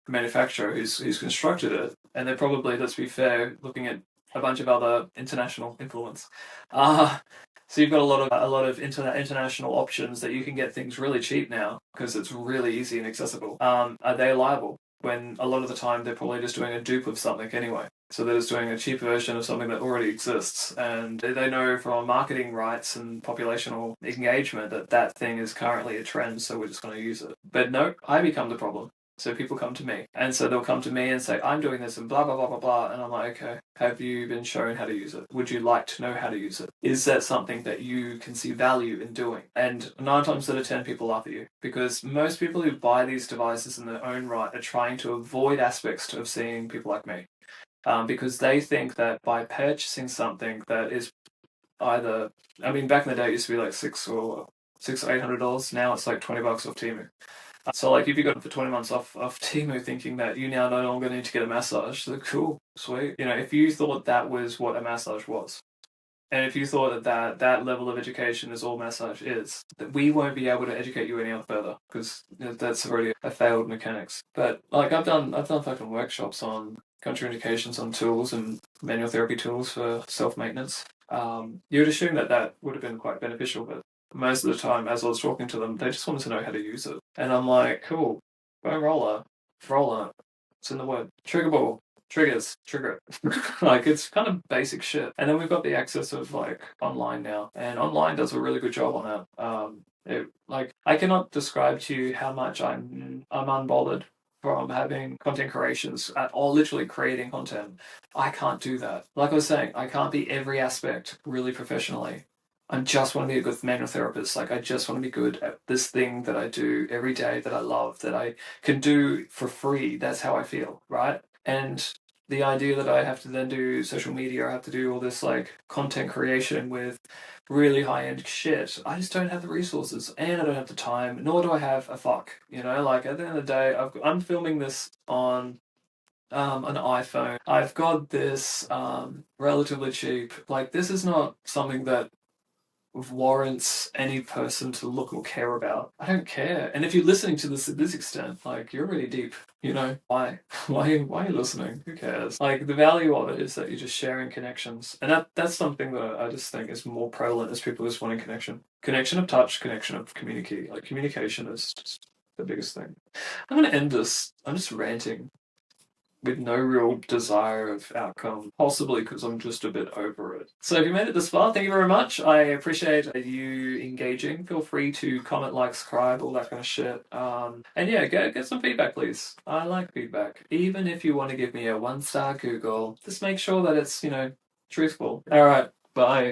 manufacturer who's constructed it, and they're probably, let's be fair, looking at a bunch of other international influence. So you've got a lot of international options that you can get things really cheap now, because it's really easy and accessible. Are they liable? When a lot of the time they're probably just doing a dupe of something anyway. So they're just doing a cheap version of something that already exists, and they know from marketing rights and populational engagement that thing is currently a trend, so we're just going to use it. But no, I become the problem. So people come to me. And so they'll come to me and say, I'm doing this and blah, blah, blah, blah, blah. And I'm like, okay, have you been shown how to use it? Would you like to know how to use it? Is that something that you can see value in doing? And 9 times out of 10, people laugh at you, because most people who buy these devices in their own right are trying to avoid aspects of seeing people like me. Because they think that by purchasing something that is either, I mean, back in the day it used to be like $600 or $800. Now it's like $20 off Temu. So like if you got it for 20 months off Temu thinking that you now no longer need to get a massage, so cool, sweet. You know, if you thought that was what a massage was, and if you thought that level of education is all massage is, that we won't be able to educate you any other further, because that's already a failed mechanics. But like I've done fucking workshops on contraindications on tools and manual therapy tools for self-maintenance. You would assume that would have been quite beneficial, but most of the time, as I was talking to them, they just wanted to know how to use it. And I'm like, cool, bone roller, it's in the word. Trigger ball, triggers, trigger it. Like, it's kind of basic shit. And then we've got the access of, like, online now. And online does a really good job on that. I cannot describe to you how much I'm unbothered from having content creations or literally creating content. I can't do that. Like I was saying, I can't be every aspect really professionally. I just want to be a good manual therapist. Like, I just want to be good at this thing that I do every day that I love, that I can do for free. That's how I feel, right? And the idea that I have to then do social media, I have to do all this like content creation with really high end shit. I just don't have the resources, and I don't have the time, nor do I have a fuck. You know, like at the end of the day, I'm filming this on an iPhone. I've got this relatively cheap. Like, this is not something that warrants any person to look or care about. I don't care. And if you're listening to this at this extent, like, you're really deep. You know, why? Why are you listening? Who cares? Like, the value of it is that you're just sharing connections. And that's something that I just think is more prevalent as people just wanting connection. Connection of touch, connection of communicate. Like, communication is just the biggest thing. I'm gonna end this. I'm just ranting with no real desire of outcome, possibly because I'm just a bit over it. So if you made it this far, thank you very much. I appreciate you engaging. Feel free to comment, like, subscribe, all that kind of shit. And yeah, get some feedback, please. I like feedback. Even if you want to give me a 1-star Google, just make sure that it's, truthful. All right, bye.